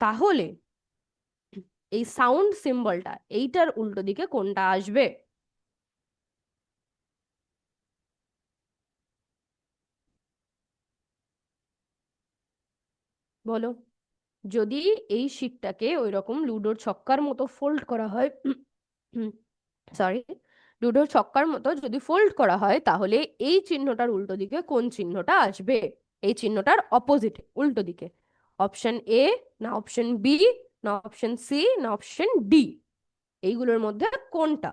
তাহলে এই সাউন্ড সিম্বলটা এইটার উল্টো দিকে কোনটা আসবে? বলো। যদি এই শীটটাকে ওই রকম লুডোর ছক্কার মতো ফোল্ড করা হয়, সরি, লুডোর ছক্কার মতো যদি ফোল্ড করা হয়, তাহলে এই চিহ্নটার উল্টো দিকে কোন চিহ্নটা আসবে? এই চিহ্নটার অপোজিট, উল্টো দিকে। অপশন এ, না অপশন বি, না অপশন সি, না অপশন ডি। এইগুলোর মধ্যে কোনটা?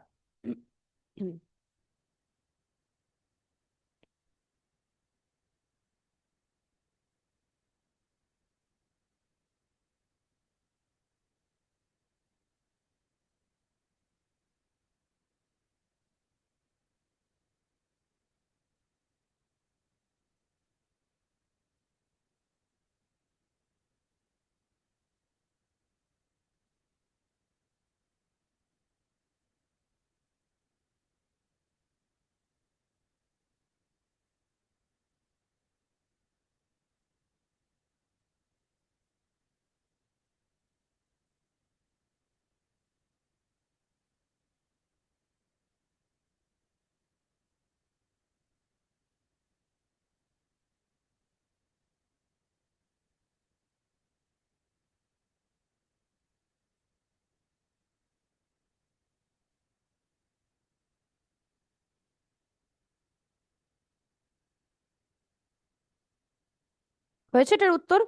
হয়েছে এটার উত্তর?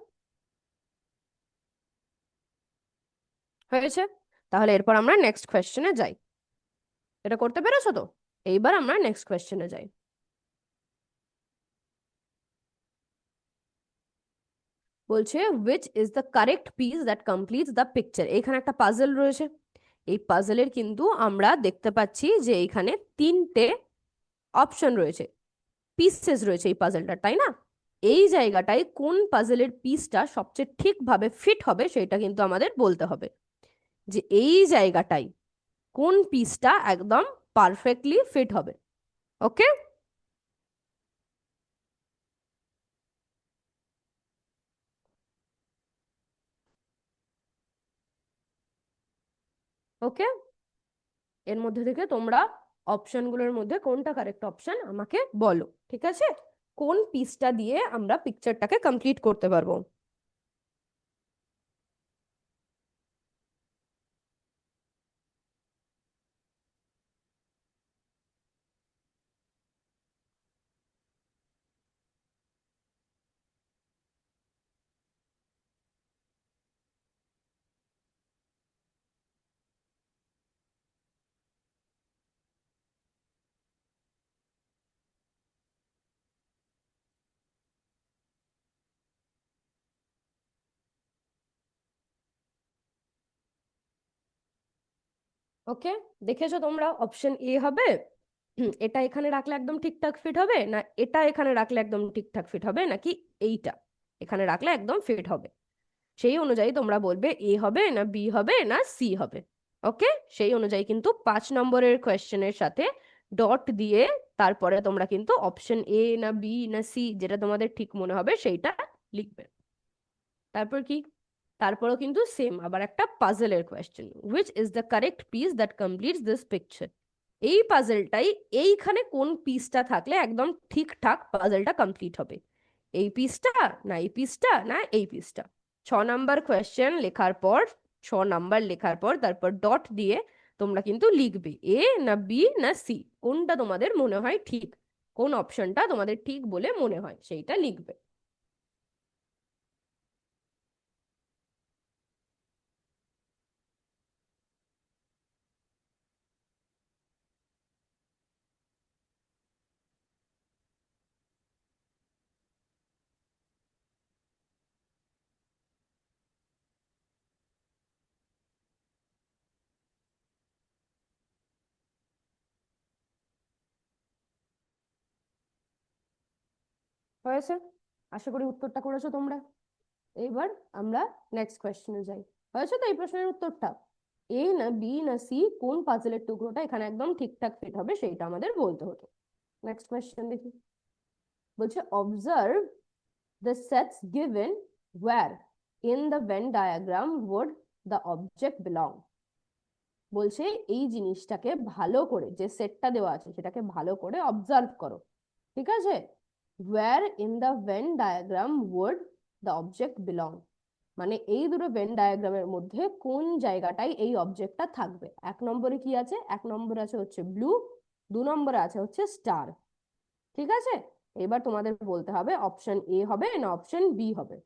হয়েছে। তাহলে এরপর আমরা নেক্সট কোয়েশ্চেনে যাই। এটা করতে পেরেছো তো? এইবার আমরা নেক্সট কোয়েশ্চেনে যাই। বলছে which is the correct piece that completes the picture? এখানে একটা পাজল রয়েছে। এই পাজলের কিন্তু আমরা দেখতে পাচ্ছি যে এখানে তিনটে অপশন রয়েছে, পিসেস রয়েছে এই পাজলটার, তাই না? এই জায়গাটায় কোন পাজলের পিসটা সবচেয়ে ঠিকভাবে ফিট হবে সেটা কিন্তু আমাদের বলতে হবে, যে এই জায়গাটায় কোন পিসটা একদম পারফেক্টলি ফিট হবে। ওকে, ওকে, এর মধ্যে থেকে তোমরা অপশনগুলোর মধ্যে কোনটা কারেক্ট অপশন আমাকে বলো, ঠিক আছে? কোন পিসটা দিয়ে আমরা পিকচারটাকে কমপ্লিট করতে পারবো। ওকে, দেখেছো তোমরা অপশন এ হবে এটা এখানে রাখলে একদম ঠিকঠাক ফিট হবে, না এটা এখানে রাখলে একদম ঠিকঠাক ফিট হবে, নাকি এইটা এখানে রাখলে একদম ফিট হবে? সেই অনুযায়ী তোমরা বলবে এ হবে না বি হবে না সি হবে। ওকে, সেই অনুযায়ী কিন্তু 5 নম্বরের কোয়েশ্চেনের সাথে ডট দিয়ে তারপরে তোমরা কিন্তু অপশন এ না বি না সি যেটা তোমাদের ঠিক মনে হবে সেইটা লিখবে। তারপর কি, তারপরও কিন্তু সেম আবার একটা পাজলের question, which is the correct piece that completes this picture. এই পাজলটাই এইখানে কোন পিসটা থাকলে একদম ঠিকঠাক পাজলটা কমপ্লিট হবে, এই পিসটা না এই পিসটা না এই পিসটা। 6 নাম্বার কোয়েশ্চেন লেখার পর, 6 নাম্বার লেখার পর তারপর ডট দিয়ে তোমরা কিন্তু লিখবে এ না বি না সি, কোনটা তোমাদের মনে হয় ঠিক, কোন অপশনটা তোমাদের ঠিক বলে মনে হয় সেইটা লিখবে। হয়েছে? আশা করি উত্তরটা করেছো তোমরা। এইবার আমরা নেক্সট কোয়েশ্চেনে যাই। হয়েছে তো এই প্রশ্নের উত্তরটা? এ না বি না সি কোন পাজলের টুকরোটা এখানে একদম ঠিকঠাক ফিট হবে সেইটা আমাদের বলতে হতো। নেক্সট কোয়েশ্চেন দেখি। বলছে observe the sets given were in the Venn diagram would the object belong। বলছে এই জিনিসটাকে ভালো করে, যে সেটটা দেওয়া আছে সেটাকে ভালো করে অবজার্ভ করো। ঠিক আছে, where in the Venn diagram would the object belong, মানে এই দুটো ভেন ডায়াগ্রামের মধ্যে কোন জায়গাটায় এই অবজেক্টটা থাকবে। 1 নম্বরে কি আছে? 1 নম্বরে আছে হচ্ছে ব্লু, 2 নম্বরে আছে হচ্ছে স্টার। ঠিক আছে, এবার তোমাদের বলতে হবে অপশন এ হবে না অপশন বি হবে।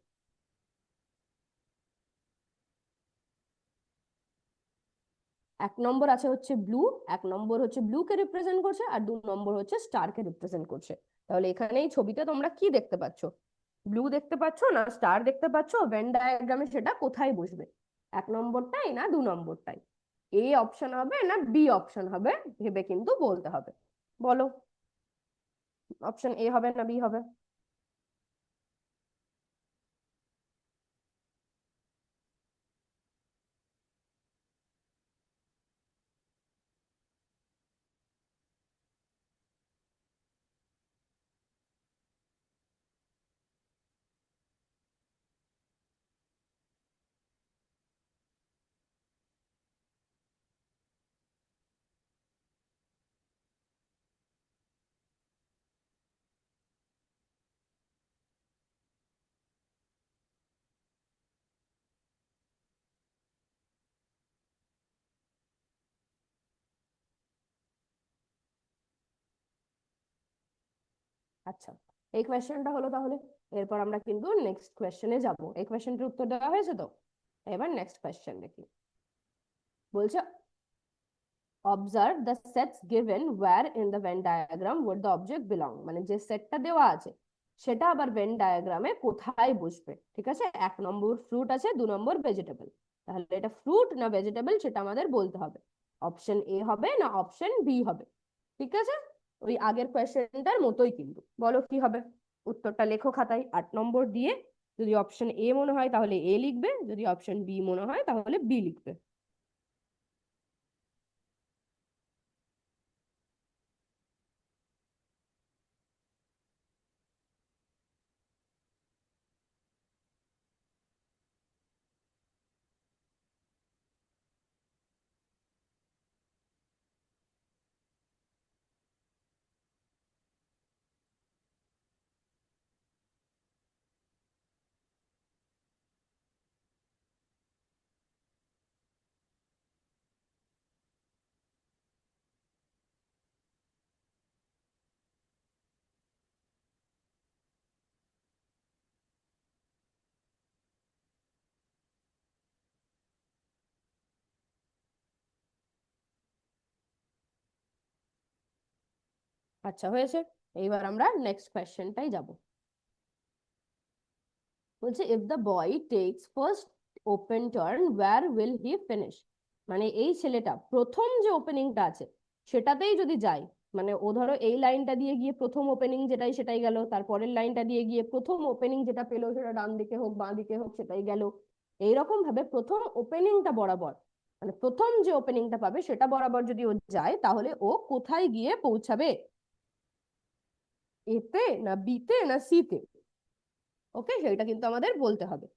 1 নম্বর আছে হচ্ছে ব্লু, 1 নম্বর হচ্ছে ব্লু কে রিপ্রেজেন্ট করছে আর 2 নম্বর হচ্ছে স্টার কে রিপ্রেজেন্ট করছে। তাহলে এখানে এই ছবিতে তোমরা কি দেখতে পাচ্ছ? ব্লু দেখতে পাচ্ছ না স্টার দেখতে পাচ্ছ? ভেন ডায়াগ্রামে সেটা কোথায় বসবে? 1 নম্বরটাই না 2 নম্বরটাই? এ অপশন হবে না বি অপশন হবে ভেবে কিন্তু বলতে হবে। বলো অপশন এ হবে না বি হবে? আচ্ছা, এই কোয়েশ্চেনটা হলো তাহলে। এরপর আমরা কিন্তু নেক্সট কোয়েশ্চেনে যাব। এই কোয়েশ্চেনটার উত্তর দেওয়া হয়েছে তো, এবার নেক্সট কোয়েশ্চেন দেখি। বলছে observe the sets given were in the Venn diagram would the object belong, মানে যে সেটটা দেওয়া আছে সেটা আবার ভেন ডায়াগ্রামে কোথায় বসবে। ঠিক আছে, 1 নম্বর ফ্রুট আছে, 2 নম্বর ভেজিটেবল, তাহলে এটা ফ্রুট না ভেজিটেবল সেটা আমাদের বলতে হবে। অপশন এ হবে না অপশন বি হবে? ঠিক আছে, ওই আগের কোয়েশ্চেনটার মতোই কিন্তু। বলো কি হবে? উত্তরটা লেখো খাতায় 8 নম্বর দিয়ে। যদি অপশন এ মনে হয় তাহলে এ লিখবে, যদি অপশন বি মনে হয় তাহলে বি লিখবে। আচ্ছা হয়েছে, এইবার আমরা নেক্সট কোয়েশ্চেনটাই যাব। বলছে if the boy takes first open turn where will he finish. মানে এই ছেলেটা প্রথম যে ওপেনিংটা আছে সেটাতেই যদি যায়, মানে ও ধরো এই লাইনটা দিয়ে গিয়ে প্রথম ওপেনিং যেটাই সেটাই গেল, তারপরের লাইনটা দিয়ে গিয়ে প্রথম ওপেনিং যেটা পেলো সেটা ডান দিকে হোক বাঁ দিকে হোক সেটাই গেল, এইরকম ভাবে প্রথম ওপেনিংটা বরাবর, মানে প্রথম যে ওপেনিংটা পাবে সেটা বরাবর যদি ও যায় তাহলে ও কোথায় গিয়ে পৌঁছাবে? এতে না বিতে না সিতে? ওকে, সেটা কিন্তু আমাদের বলতে হবে।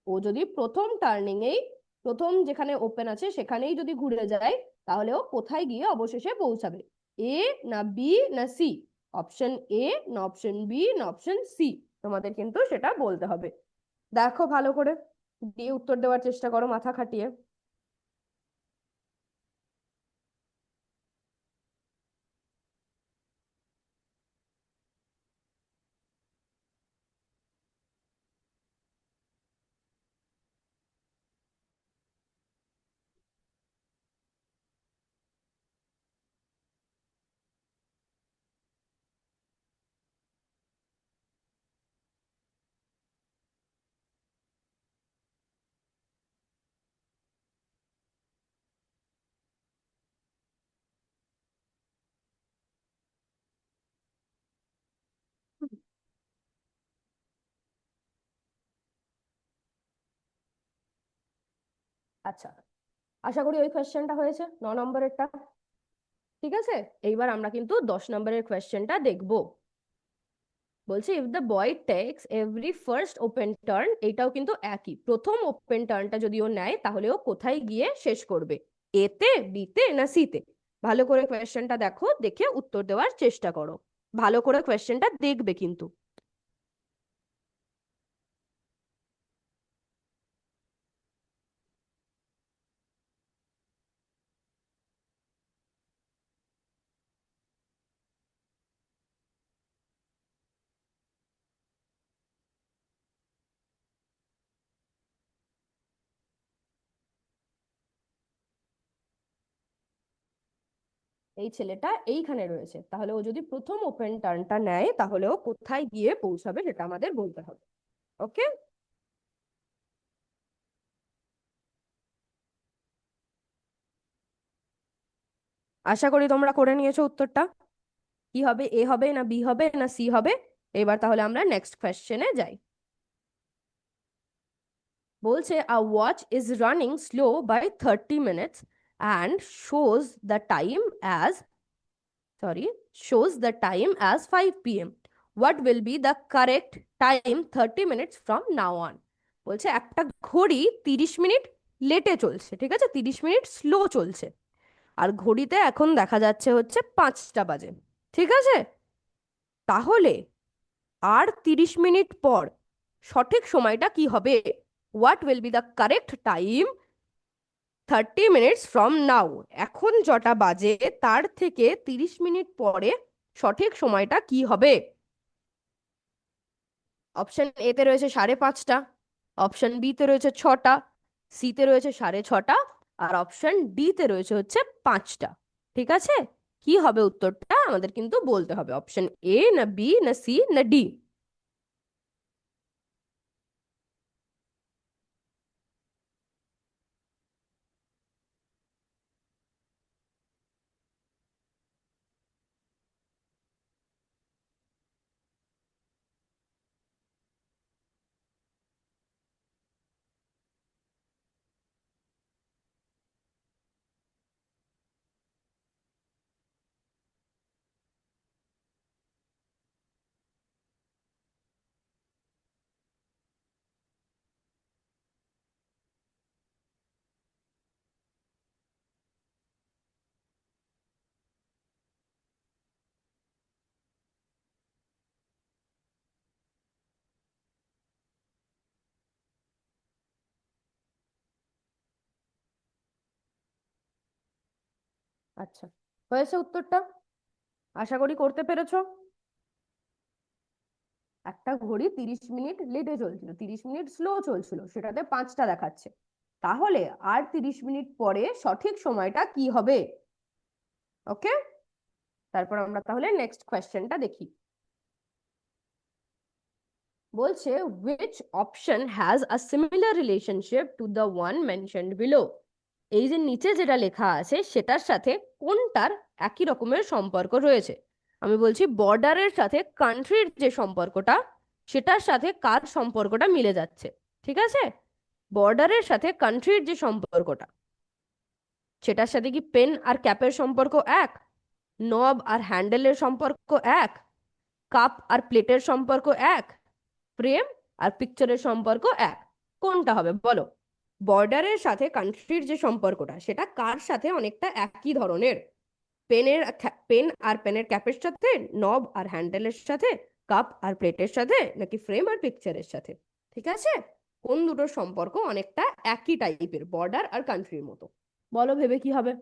ও যদি প্রথম টার্নিং এই প্রথম যেখানে ওপেন আছে সেখানেই যদি ঘুরে যায় তাহলে ও কোথায় গিয়ে অবশেষে পৌঁছাবে? এ না বি না সি? অপশন এ না অপশন বি না অপশন সি? তোমাদের কিন্তু সেটা বলতে হবে। দেখো ভালো করে, দিয়ে উত্তর দেওয়ার চেষ্টা করো মাথা খাটিয়ে। আচ্ছা, আশা করি ওই কোয়েশ্চেনটা হয়েছে 9 নম্বরেরটা। ঠিক আছে, এইবার আমরা কিন্তু 10 নম্বরের কোয়েশ্চেনটা দেখবো। বলছে if the boy text every first open turn, এটাও কিন্তু একই, প্রথম ওপেন টার্নটা যদি ও নেয় তাহলে ও কোথায় গিয়ে শেষ করবে? এতে, বিতে না সিতে? ভালো করে কোয়েশ্চেনটা দেখো, দেখে উত্তর দেওয়ার চেষ্টা করো। ভালো করে কোয়েশ্চেনটা দেখবে কিন্তু। এই ছেলেটা এইখানে রয়েছে, তাহলে ও যদি প্রথম ওপেন টার্নটা নেয় তাহলে ও কোথায় গিয়ে পৌঁছাবে সেটা আমাদের বলতে হবে। ওকে, আশা করি তোমরা করে নিয়েছো উত্তরটা। কি হবে, এ হবে না বি হবে না সি হবে? এবার তাহলে আমরা নেক্সট কোয়েশ্চেনে যাই। বলছে a watch is running slow by 30 minutes and shows the time as 5 p.m. What will be the correct time 30 minutes from now on? বলছে একটা ঘড়ি 30 মিনিট লেটে চলছে, ঠিক আছে, 30 মিনিট স্লো চলছে, আর ঘড়িতে এখন দেখা যাচ্ছে হচ্ছে 5টা বাজে, ঠিক আছে? তাহলে আর 30 মিনিট পর সঠিক সময়টা কি হবে? What will be the correct time 30 minutes from now? এখন যটা বাজে তার থেকে 30 মিনিট পরে সঠিক সময়টা কি হবে? অপশন এ তে রয়েছে 5:30, অপশন বি তে রয়েছে 6টা, সি তে রয়েছে 6:30, আর অপশন ডি তে রয়েছে হচ্ছে 5টা। ঠিক আছে, কি হবে উত্তরটা আমাদের কিন্তু বলতে হবে। অপশন এ না বি না সি না ডি? আচ্ছা, হয়েছে উত্তরটা? আশা করি করতে পেরেছো। একটা ঘড়ি 30 মিনিট লেটে চলছিল, 30 মিনিট স্লো চলছিল, সেটাতে 5টা দেখাচ্ছে, তাহলে আর 30 মিনিট পরে সঠিক সময়টা কি হবে? ওকে, তারপর আমরা তাহলে নেক্সট কোয়েশ্চেনটা দেখি। বলছে which option has a similar relationship to the one mentioned below? এই যে নিচে যেটা লেখা আছে সেটার সাথে কোনটার একই রকমের সম্পর্ক রয়েছে। আমি বলছি বর্ডারের সাথে কান্ট্রির যে সম্পর্কটা সেটার সাথে কার সম্পর্কটা মিলে যাচ্ছে। ঠিক আছে, বর্ডারের সাথে কান্ট্রির যে সম্পর্কটা সেটার সাথে কি পেন আর ক্যাপের সম্পর্ক এক, নব আর হ্যান্ডেলের সম্পর্ক এক, কাপ আর প্লেটের সম্পর্ক এক, ফ্রেম আর পিকচারের সম্পর্ক এক? কোনটা হবে বলো? বর্ডারের সাথে কান্ট্রির যে সম্পর্কটা সেটা কার সাথে অনেকটা একই ধরনের, পেন আর পেনের ক্যাপের সাথে, নব আর হ্যান্ডেলের সাথে, কাপ আর প্লেটের সাথে, নাকি ফ্রেম আর পিকচারের সাথে? ঠিক আছে, কোন দুটোর সম্পর্ক অনেকটা একই টাইপের বর্ডার আর কান্ট্রির মতো? বলো ভেবে কি হবে?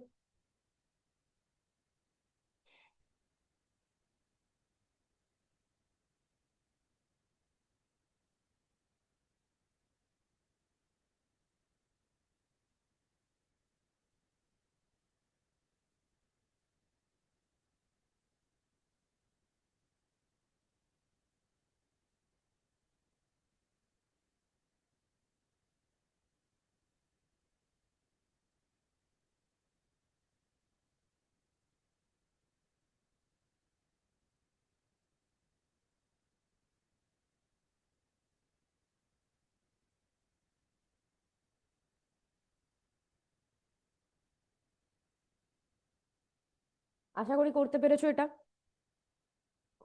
আশা করি করতে পেরেছো এটা।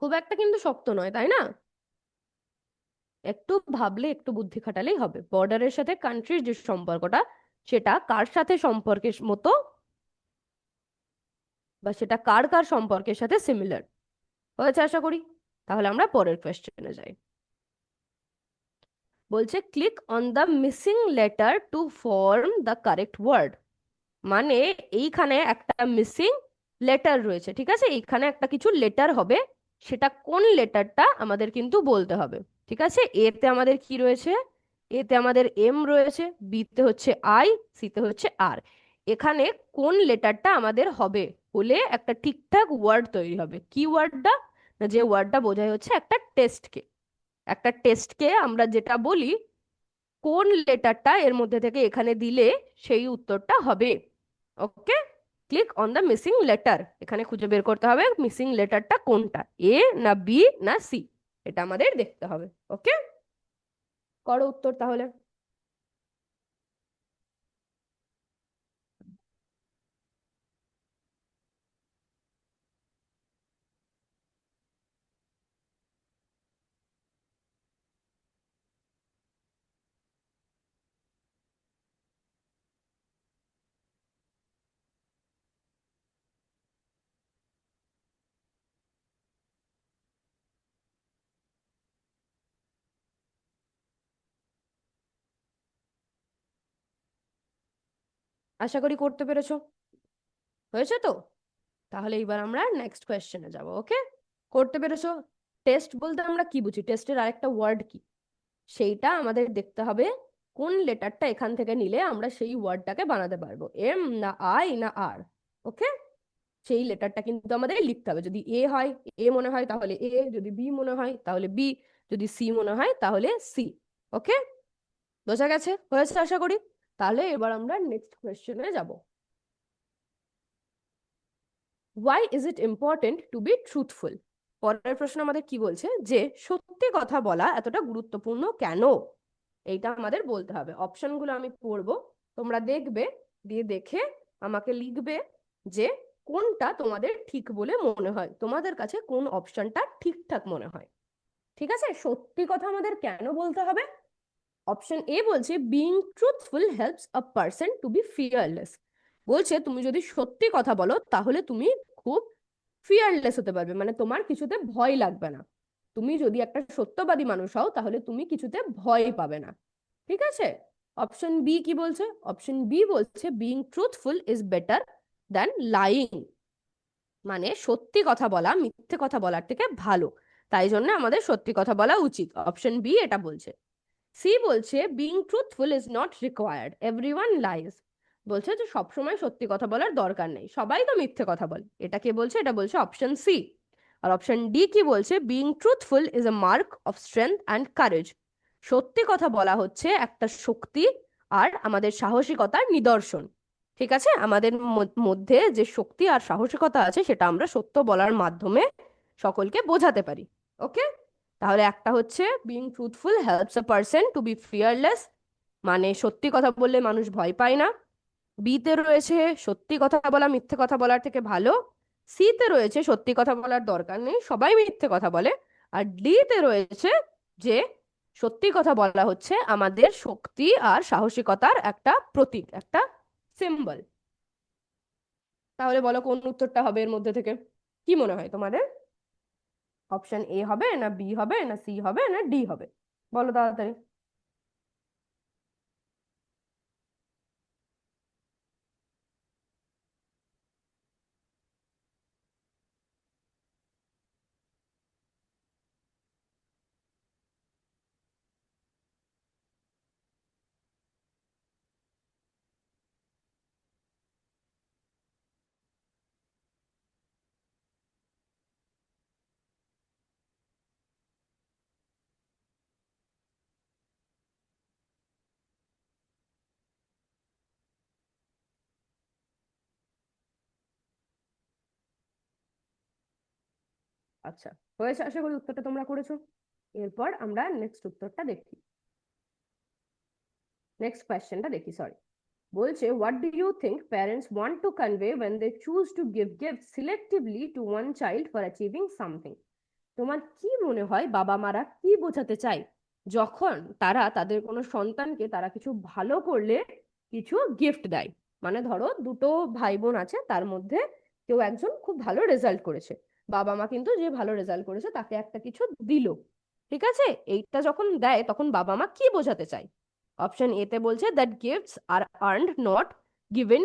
খুব একটা কিন্তু শক্ত নয়, তাই না? একটু ভাবলে, একটু বুদ্ধি খাটালেই হবে। বর্ডারের সাথে কান্ট্রির যে সম্পর্কটা সেটা কার সাথে সম্পর্কের মতো, বা সেটা কার কার সম্পর্কের সাথে সিমিলার হয়েছে আশা করি। তাহলে আমরা পরের কোয়েশ্চেনে যাই। বলছে click on the missing letter to form the correct word. মানে এইখানে একটা মিসিং লেটার রয়েছে, ঠিক আছে, এইখানে একটা কিছু লেটার হবে, সেটা কোন লেটারটা আমাদের কিন্তু বলতে হবে। ঠিক আছে, এতে আমাদের কি রয়েছে? এতে আমাদের এম রয়েছে, বিতে হচ্ছে আই, সিতে হচ্ছে আর। এখানে কোন লেটারটা আমাদের হবে বলে একটা ঠিকঠাক ওয়ার্ড তৈরি হবে। কি ওয়ার্ডটা? না, যে ওয়ার্ডটা বোঝায় হচ্ছে একটা টেস্টকে। একটা টেস্টকে আমরা যেটা বলি, কোন লেটারটা এর মধ্যে থেকে এখানে দিলে সেই উত্তরটা হবে। Okay, click on the missing letter, এখানে খুঁজে বের করতে হবে মিসিং লেটারটা কোনটা, এ না বি না সি, এটা আমাদের দেখতে হবে। ওকে, করো উত্তর তাহলে। আশা করি করতে পেরেছো। হয়েছে তো? তাহলে এবার আমরা নেক্সট কোয়েশ্চেনে যাব। ওকে, করতে পেরেছো? টেস্ট বলতে আমরা কি বুঝি, টেস্টের আরেকটা ওয়ার্ড কি সেইটা আমাদের দেখতে হবে। কোন লেটারটা এখান থেকে নিলে আমরা সেই ওয়ার্ডটাকে বানাতে পারবো, এম না আই না আর। ওকে, সেই লেটারটা কিন্তু আমাদের লিখতে হবে। যদি এ হয়, এ মনে হয় তাহলে এ, যদি বি মনে হয় তাহলে বি, যদি সি মনে হয় তাহলে সি। ওকে, বোঝা গেছে? হয়েছে আশা করি। তাহলে এবার আমরা নেক্সট কোয়েশ্চেনে যাব। Why is it important to be truthful? পরের প্রশ্ন আমাদের কি বলছে, যে সত্যি কথা বলা এতটা গুরুত্বপূর্ণ কেন? এইটা আমাদের বলতে হবে। অপশনগুলো আমি পড়বো, তোমরা দেখবে, দিয়ে দেখে আমাকে লিখবে যে কোনটা তোমাদের ঠিক বলে মনে হয়, তোমাদের কাছে কোন অপশনটা ঠিকঠাক মনে হয়। ঠিক আছে, সত্যি কথা আমাদের কেন বলতে হবে? অপশন এ বলছে being truthful helps a person to be fearless. বলছে তুমি যদি সত্যি কথা বলো তাহলে তুমি খুব ফিয়ারলেস হতে পারবে, মানে তোমার কিছুতে ভয় লাগবে না। তুমি যদি একটা সত্যবাদী মানুষ হও তাহলে তুমি কিছুতে ভয় পাবে না। ঠিক আছে, অপশন বি কি বলছে? অপশন বি বলছে being truthful is better than lying. মানে সত্যি কথা বলা মিথ্যে কথা বলার থেকে ভালো, তাই জন্য আমাদের সত্যি কথা বলা উচিত। অপশন বি এটা বলছে। সি বলছে being truthful is not required, everyone lies. বলছে যে সবসময় সত্যি কথা বলার দরকার নেই, সবাই তো মিথ্যে কথা বলে। এটা কে বলছে? এটা বলছে অপশন সি। আর অপশন ডি কি বলছে? Being truthful is a mark of strength and courage. সত্যি কথা বলা হচ্ছে একটা শক্তি আর আমাদের সাহসিকতার নিদর্শন। ঠিক আছে, আমাদের মধ্যে যে শক্তি আর সাহসিকতা আছে সেটা আমরা সত্য বলার মাধ্যমে সকলকে বোঝাতে পারি। ওকে, তাহলে একটা হচ্ছে being truthful helps a person to be fearless, মানে সত্যি কথা বললে মানুষ ভয় পায় না। বিতে রয়েছে সত্যি কথা বলা মিথ্যে কথা বলার থেকে ভালো। সিতে রয়েছে সত্যি কথা বলার দরকার নেই, সবাই মিথ্যে কথা বলে। আর ডিতে রয়েছে যে সত্যি কথা বলা হচ্ছে আমাদের শক্তি আর সাহসিকতার একটা প্রতীক, একটা সিম্বল। তাহলে বলো কোন উত্তরটা হবে এর মধ্যে থেকে? কি মনে হয় তোমাদের? অপশন এ হবে না বি হবে না সি হবে না ডি হবে? বলো তাড়াতাড়ি। আচ্ছা, হয়েছে, আশা করি উত্তরটা তোমরা করেছো। এরপর আমরা নেক্সট উত্তরটা দেখি, নেক্সট কোয়েশ্চেনটা দেখি, সরি। বলছে what do you think parents want to convey when they choose to give gifts selectively to one child for achieving something? তোমার কি মনে হয় বাবা মারা কি বোঝাতে চায় যখন তারা তাদের কোনো সন্তানকে তারা কিছু ভালো করলে কিছু গিফট দেয়? মানে ধরো দুটো ভাই বোন আছে, তার মধ্যে কেউ একজন খুব ভালো রেজাল্ট করেছে, বাবা মা কিন্তু যে ভালো রেজাল্ট করেছে তাকে একটা কিছু দিল, ঠিক আছে? এইটা যখন দেয় তখন বাবা মা কি বোঝাতে চায়? অপশন এ তে বলছে that gifts are earned not given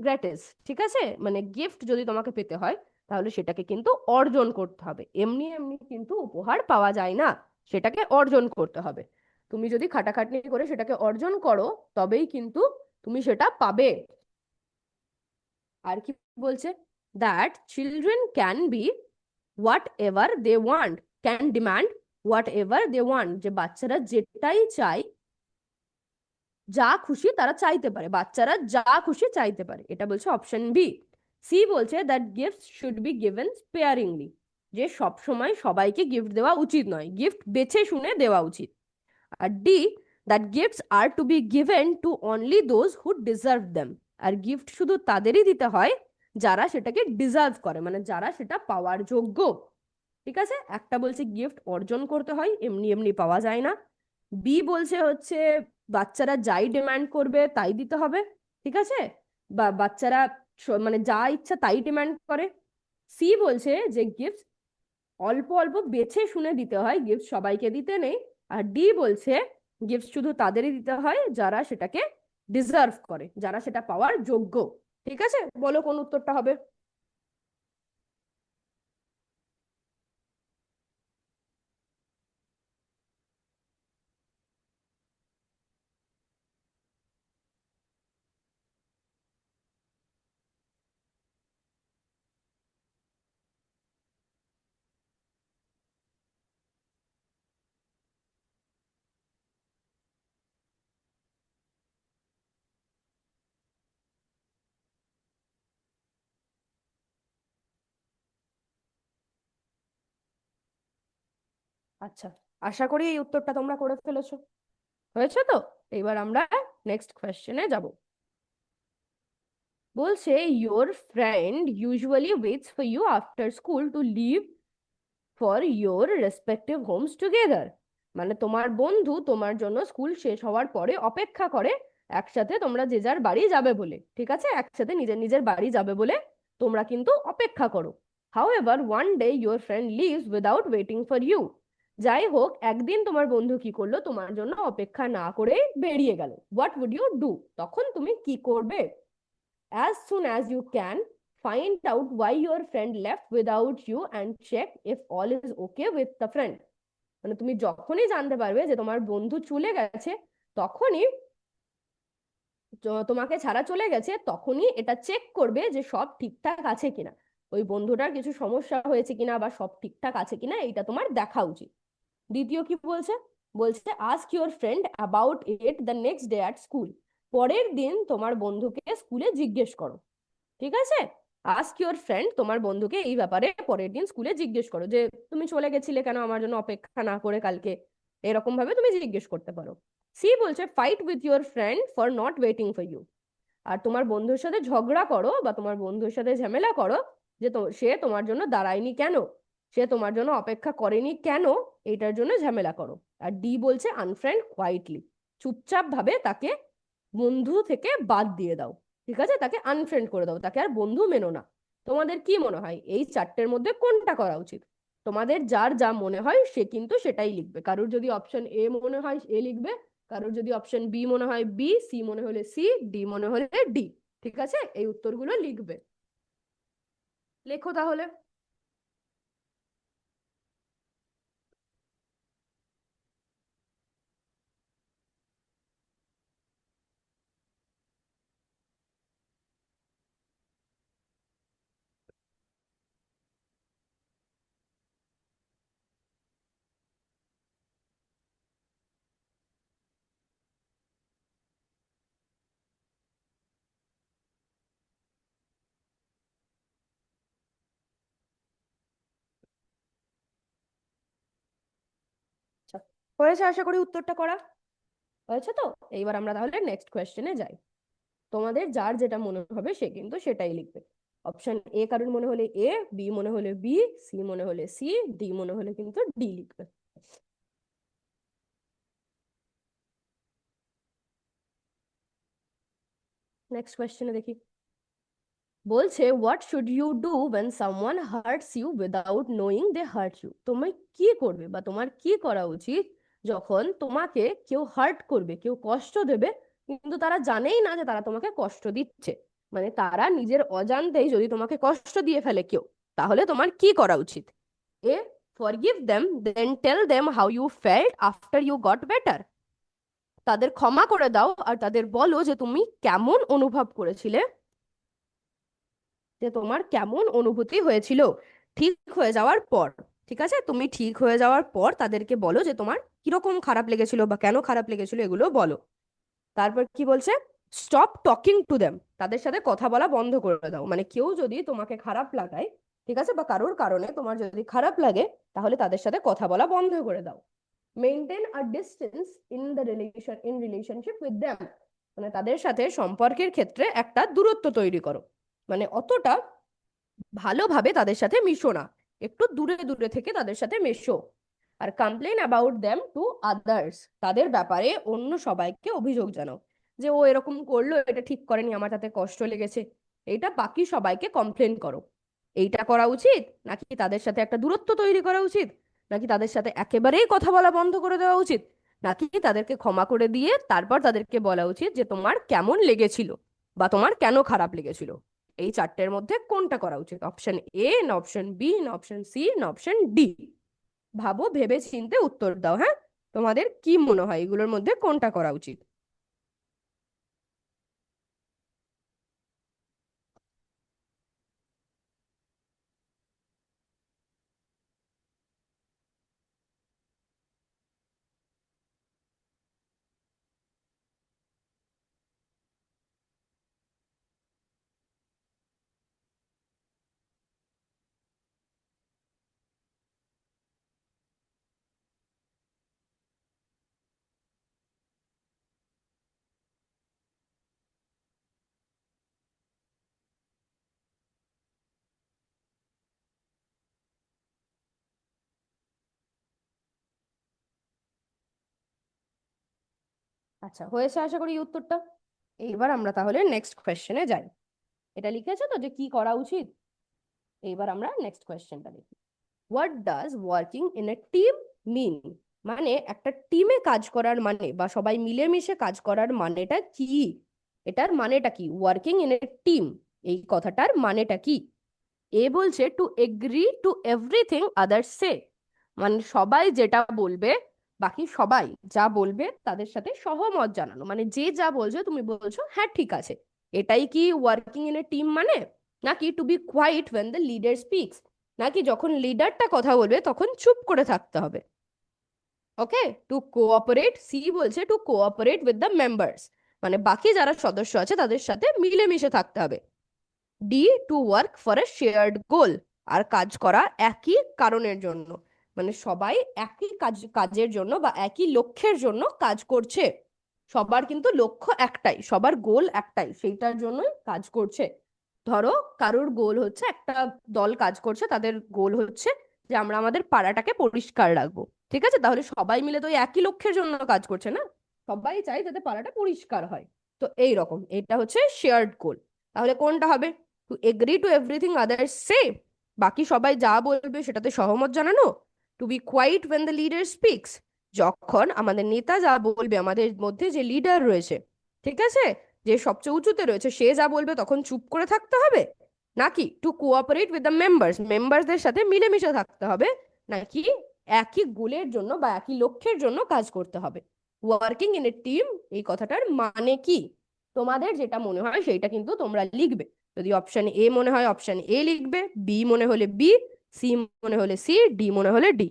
gratis, ঠিক আছে, মানে গিফট যদি তোমাকে পেতে হয় তাহলে সেটাকে কিন্তু অর্জন করতে হবে, এমনি এমনি কিন্তু উপহার পাওয়া যায় না, সেটাকে অর্জন করতে হবে। তুমি যদি খাটাখাটনি করে সেটাকে অর্জন করো তবেই কিন্তু তুমি সেটা পাবে। আর কি বলছে? That children can be whatever they want, can demand whatever they want, যে বাচ্চারা যেটাই চায়, যা খুশি তারা চাইতে পারে, বাচ্চারা যা খুশি চাইতে পারে, এটা বলছে অপশন বি। সি বলছে that gift should be given স্পেয়ারিংলি, যে সব সময় সবাইকে গিফট দেওয়া উচিত নয়, গিফট বেছে শুনে দেওয়া উচিত। আর D, that gifts are to be given to only those who deserve them, আর গিফট শুধু তাদেরই দিতে হয় যারা সেটাকে ডিজার্ভ করে, মানে যারা সেটা পাওয়ার যোগ্য। ঠিক আছে, একটা বলছে গিফট অর্জন করতে হয়, এমনি এমনি পাওয়া যায় না। বি বলছে হচ্ছে বাচ্চারা যাই ডিমান্ড করবে তাই দিতে হবে, ঠিক আছে, বা বাচ্চারা মানে যা ইচ্ছা তাই ডিমান্ড করে। সি বলছে যে গিফট অল্প অল্প বেছে শুনে দিতে হয়, গিফট সবাইকে দিতে নেই। আর ডি বলছে গিফট শুধু তাদেরই দিতে হয় যারা সেটাকে ডিজার্ভ করে, যারা সেটা পাওয়ার যোগ্য। ঠিক আছে, বলো কোন উত্তরটা হবে? আচ্ছা, আশা করি এই উত্তরটা তোমরা করে ফেলেছো। হয়েছে তো? এবার আমরা নেক্সট কোয়েশ্চেনে যাব। বলছে your friend usually waits for you after school to leave for your respective homes together, মানে তোমার বন্ধু তোমার জন্য স্কুল শেষ হওয়ার পরে অপেক্ষা করে একসাথে তোমরা যে যার বাড়ি যাবে বলে, ঠিক আছে, একসাথে নিজের নিজের বাড়ি যাবে বলে তোমরা কিন্তু অপেক্ষা করো। However one day your friend leaves without waiting for you, যাই হোক একদিন তোমার বন্ধু কি করলো, তোমার জন্য অপেক্ষা না করে বেরিয়ে গেল। হোয়াট উড ইউ ডু, তখন তুমি কি করবে? as soon as you can, find out why your friend left without you and check if all is okay with the friend, মানে তুমি যখনই জানতে পারবে যে তোমার বন্ধু চলে গেছে, তখনই তোমাকে ছাড়া চলে গেছে, তখনই এটা চেক করবে যে সব ঠিকঠাক আছে কিনা, ওই বন্ধুটার কিছু সমস্যা হয়েছে কিনা বা সব ঠিকঠাক আছে কিনা এটা তোমার দেখা উচিত। দ্বিতীয় কি বলছে? বলছে ask your friend about it the next day at school, পরের দিন তোমার বন্ধুকে স্কুলে জিজ্ঞেস করো, ঠিক আছে? আস্ক ইউর ফ্রেন্ড, তোমার বন্ধুকে এই ব্যাপারে পরের দিন স্কুলে জিজ্ঞেস করো যে তুমি চলে গেছিলে কেন আমার জন্য অপেক্ষা না করে কালকে, এরকম ভাবে তুমি জিজ্ঞেস করতে পারো। সি বলছে fight with your friend for not waiting for you. আর তোমার বন্ধুর সাথে ঝগড়া করো বা তোমার বন্ধুর সাথে ঝামেলা করো যে সে তোমার জন্য দাঁড়ায়নি কেন, সে তোমার জন্য অপেক্ষা করেনি কেন, এইটার জন্য ঝামেলা করো। আর ডি বলছে আনফ্রেন্ড কোয়াইটলি, চুপচাপ ভাবে তাকে বন্ধু থেকে বাদ দিয়ে দাও, ঠিক আছে? তাকে আনফ্রেন্ড করে দাও, তাকে আর বন্ধু মেনো না। তোমাদের কি মনে হয় এই চারটের মধ্যে কোনটা করা উচিত? তোমাদের যার যা মনে হয় সে কিন্তু সেটাই লিখবে। কারোর যদি অপশন এ মনে হয় এ লিখবে, কারোর যদি অপশন বি মনে হয় বি, সি মনে হলে সি, ডি মনে হলে ডি। ঠিক আছে, এই উত্তরগুলো লিখবে। লেখো তাহলে। আচ্ছা, হয়েছে আশা করি উত্তরটা করা হয়েছে তো। এইবার আমরা তাহলে নেক্সট কোয়েশ্চেনে যাই। তোমাদের যার যেটা মনে হবে সে কিন্তু সেটাই লিখবে। অপশন এ কারোর মনে হলে এ, বি মনে হলে বি, সি মনে হলে সি, ডি মনে হলে কিন্তু ডি লিখবে। নেক্সট কোয়েশ্চেনে দেখি। বলছে what should you do when someone hurts you without knowing they hurt you. তুমি কি করবে বা তোমার কি করা উচিত যখন তোমাকে কেউ হার্ট করবে, কেউ কষ্ট দেবে, কিন্তু তারা জানেই না যে তারা তোমাকে কষ্ট দিচ্ছে, মানে তারা নিজের অজান্তেই যদি তোমাকে কষ্ট দিয়ে ফেলে কেউ, তাহলে তোমার কি করা উচিত? A, forgive them then tell them how you felt after you got better. তাদের ক্ষমা করে দাও আর তাদের বলো যে তুমি কেমন অনুভব করেছিলে, যে তোমার কেমন অনুভূতি হয়েছিল ঠিক হয়ে যাওয়ার পর। ঠিক আছে, তুমি ঠিক হয়ে যাওয়ার পর তাদেরকে বলো যে তোমার কিরকম খারাপ লেগেছিল বা কেন খারাপ লেগেছিল, এগুলো বলো। তারপর কি বলছে? স্টপ টকিং টু দেম, তাদের সাথে কথা বলা বন্ধ করে দাও। মানে কেউ যদি তোমাকে খারাপ লাগায়, ঠিক আছে, বা কারোর কারণে তোমার যদি খারাপ লাগে, তাহলে তাদের সাথে কথা বলা বন্ধ করে দাও। Maintain a distance in relationship with them, মানে তাদের সাথে সম্পর্কের ক্ষেত্রে একটা দূরত্ব তৈরি করো, মানে অতটা ভালোভাবে তাদের সাথে মিশো না, একটু দূরে দূরে থেকে তাদের সাথে মেশো। আর complain about them to others, তাদের ব্যাপারে অন্য সবাইকে অভিযোগ জানাও যে ও এরকম করলো, এটা ঠিক করেনি, আমার তাতে কষ্ট লেগেছে, এইটা বাকি সবাইকে কমপ্লেন করো। এইটা করা উচিত, নাকি তাদের সাথে একটা দূরত্ব তৈরি করা উচিত, নাকি তাদের সাথে একেবারেই কথা বলা বন্ধ করে দেওয়া উচিত, নাকি তাদেরকে ক্ষমা করে দিয়ে তারপর তাদেরকে বলা উচিত যে তোমার কেমন লেগেছিল বা তোমার কেন খারাপ লেগেছিল? এই চারটের মধ্যে কোনটা করা উচিত? অপশন এ, না অপশন বি, না অপশন সি, না অপশন ডি? ভাবো, ভেবে চিন্তে উত্তর দাও। হ্যাঁ, তোমাদের কি মনে হয় এগুলোর মধ্যে কোনটা করা উচিত? আচ্ছা, হয়েছে আশা করি এই উত্তরটা। এইবার আমরা তাহলে নেক্সট কোয়েশ্চেনে যাই। এটা লিখেছো তো যে কি করা উচিত? এইবার আমরা নেক্সট কোয়েশ্চেনটা দেখি। What does working in a team mean? মানে একটা টিমে কাজ করার মানে বা সবাই মিলেমিশে কাজ করার মানেটা কি? এটার মানেটা কি? ওয়ার্কিং ইন এ টিম, এই কথাটার মানেটা কি? এ বলছে to agree to everything others say, মানে সবাই যেটা বলবে, বাকি সবাই যা বলবে তাদের সাথে সহমত জানানো, মানে যে যা বলছে তুমি বলছো হ্যাঁ ঠিক আছে। এটাই কি ওয়ার্কিং ইন এ টিম মানে? নাকি to be quiet when the leader speaks, নাকি যখন লিডারটা কথা বলবে তখন চুপ করে থাকতে হবে? ওকে, টু কোঅপারেট, সি বলছে two cooperate with the members, মানে বাকি যারা সদস্য আছে তাদের সাথে মিলেমিশে থাকতে হবে। D, to work for a shared goal, আর কাজ করা একই কারণের জন্য, মানে সবাই একই কাজের জন্য বা একই লক্ষ্যের জন্য কাজ করছে। সবার কিন্তু লক্ষ্য একটাই, সবার গোল একটাই, সেইটার জন্যই কাজ করছে। ধরো কারোর গোল হচ্ছে, একটা দল কাজ করছে, তাদের গোল হচ্ছে যে আমরা আমাদের পাড়াটাকে পরিষ্কার রাখবো। ঠিক আছে, তাহলে সবাই মিলে তো ওই একই লক্ষ্যের জন্য কাজ করছে না, সবাই চাই যাতে পাড়াটা পরিষ্কার হয়। তো এই রকম এটা হচ্ছে শেয়ার্ড গোল। তাহলে কোনটা হবে? To agree to everything others say, বাকি সবাই যা বলবে সেটাতে সহমত জানানো। To be quiet when the leader speaks, যখন আমাদের নেতা যা বলবে, আমাদের মধ্যে যে লিডার রয়েছে, ঠিক আছে, যে সবচেয়ে উঁচুতে রয়েছে, সে যা বলবে তখন চুপ করে থাকতে হবে। নাকি টু কোঅপারেট উইথ দ্য মেম্বার্সদের সাথে মিলেমিশে থাকতে হবে, নাকি একই গোলের জন্য বা একই লক্ষ্যের জন্য কাজ করতে হবে। ওয়ার্কিং ইন এ টিম, এই কথাটার মানে কি? তোমাদের যেটা মনে হয় সেইটা কিন্তু তোমরা লিখবে। যদি অপশন এ মনে হয় অপশন এ লিখবে, বি মনে হলে বি, সি মনে হলে সি, ডি মনে হলে ডি।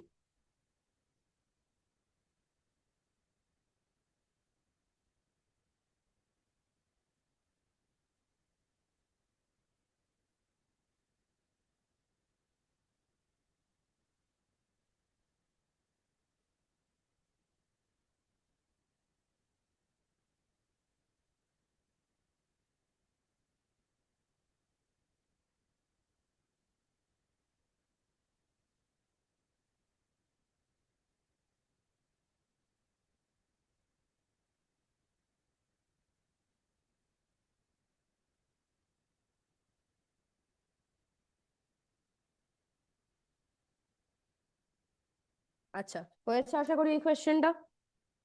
আচ্ছা, হয়েছে আশা করি এই কোয়েশ্চেনটা।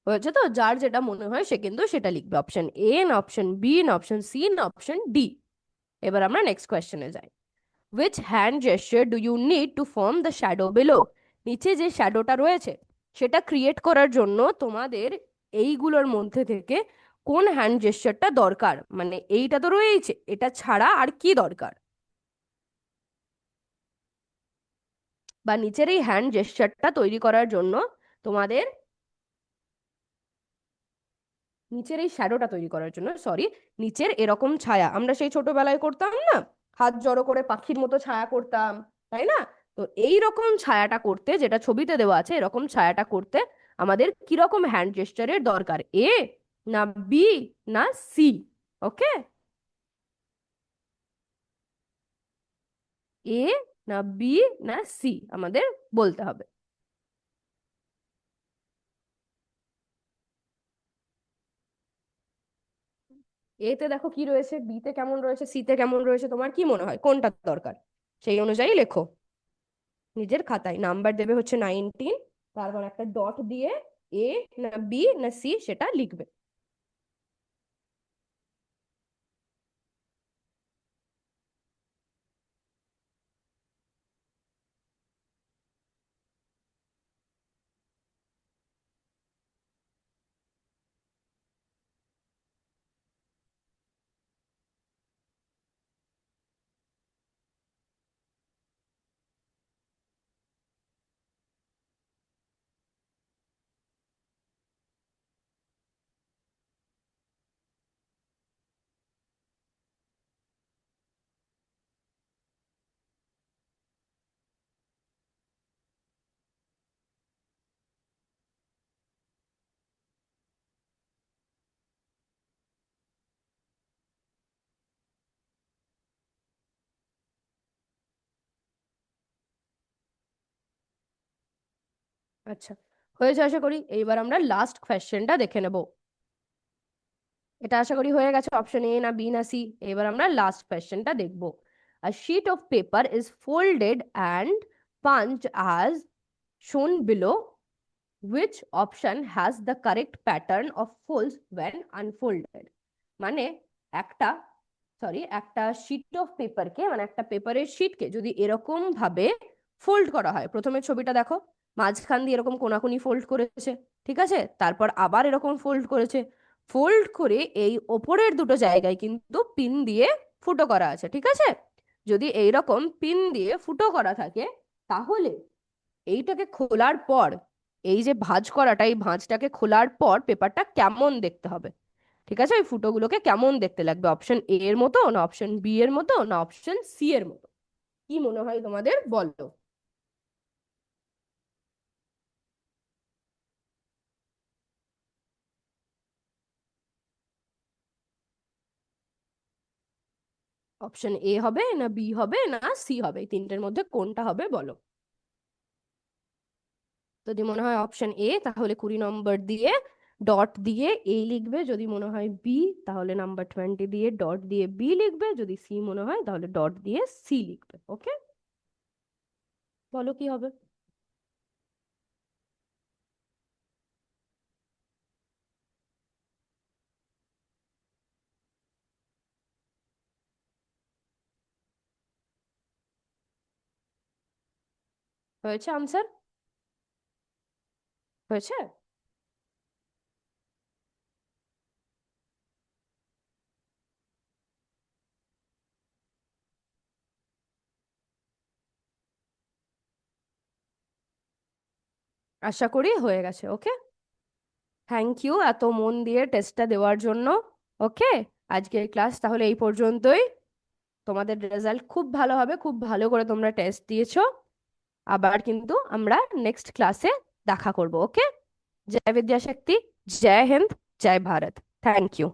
হয়েছে তো? যার যেটা মনে হয় সে কিন্তু সেটা লিখবে, অপশন এ না অপশন বি না অপশন সি না অপশন ডি। এবার আমরা নেক্সট কোয়েশ্চেনে যাই। Which hand gesture do you need to form the shadow below, নিচে যে শ্যাডোটা রয়েছে সেটা ক্রিয়েট করার জন্য তোমাদের এইগুলোর মধ্যে থেকে কোন হ্যান্ড জেস্টারটা দরকার, মানে এইটা তো রয়েছে, এটা ছাড়া আর কি দরকার? বা নিচের এই হ্যান্ড জেস্টারটা তৈরি করার জন্য তোমাদের, নিচের এই শ্যাডোটা তৈরি করার জন্য, সরি, নিচের এরকম ছায়া আমরা সেই ছোটবেলায় করতাম না, হাত জড়ো করে পাখির মতো ছায়া করতাম, তাই না? তো এই রকম ছায়াটা করতে, যেটা ছবিতে দেওয়া আছে এরকম ছায়াটা করতে আমাদের কিরকম হ্যান্ড জেস্টারের দরকার? এ না বি না সি? ওকে, এ না বি না সি আমাদের বলতে হবে। এতে দেখো কি রয়েছে, বিতে কেমন রয়েছে, সিতে কেমন রয়েছে, তোমার কি মনে হয় কোনটা দরকার? সেই অনুযায়ী লেখো নিজের খাতায়। নাম্বার দেবে হচ্ছে 19, তারপর একটা ডট দিয়ে এ না বি না সি সেটা লিখবে। আচ্ছা, হয়েছে আশা করি। এইবার আমরা লাস্ট কোয়েশ্চেনটা দেখে নেব। এটা আশা করি হয়ে গেছে, অপশন এ না বি না সি। এবার আমরা লাস্ট কোয়েশ্চেনটা দেখব। A sheet of paper is folded and punched as shown below. Which option has the correct pattern of folds when unfolded? মানে একটা, সরি, একটা শিট অফ পেপারকে, মানে একটা পেপারের শিটকে যদি এরকম ভাবে ফোল্ড করা হয়, প্রথমে ছবিটা দেখো, মাঝখান দিয়ে এরকম কোনাকুনি ফোল্ড করেছে, ঠিক আছে, তারপর আবার এরকম ফোল্ড করেছে, ফোল্ড করে এই ওপরের দুটো জায়গায় কিন্তু পিন দিয়ে ফুটো করা আছে, ঠিক আছে। যদি এইরকম পিন দিয়ে ফুটো করা থাকে, তাহলে এইটাকে খোলার পর, এই যে ভাঁজ করাটা, এই ভাঁজটাকে খোলার পর পেপারটা কেমন দেখতে হবে? ঠিক আছে, ওই ফুটোগুলোকে কেমন দেখতে লাগবে, অপশন এ এর মতো, না অপশন বি এর মতো, না অপশন সি এর মতো? কি মনে হয় তোমাদের, বলো। অপশন এ হবে, না বি হবে, না সি হবে, এই তিনটের মধ্যে কোনটা হবে বলো। যদি মনে হয় অপশন এ, তাহলে 20 নম্বর দিয়ে ডট দিয়ে এ লিখবে। যদি মনে হয় বি, তাহলে নাম্বার 20 দিয়ে ডট দিয়ে বি লিখবে। যদি সি মনে হয়, তাহলে ডট দিয়ে সি লিখবে। ওকে, বলো কি হবে। হয়েছে আনসার? হয়েছে? আশা করি হয়ে গেছে। ওকে, থ্যাংক ইউ এত মন দিয়ে টেস্টটা দেওয়ার জন্য। ওকে, আজকের ক্লাস তাহলে এই পর্যন্তই। তোমাদের রেজাল্ট খুব ভালো হবে, খুব ভালো করে তোমরা টেস্ট দিয়েছো। আবার কিন্তু আমরা নেক্সট ক্লাসে দেখা করব। ওকে, জয় বিদ্যাশক্তি, জয় হিন্দ, জয় ভারত। Thank you.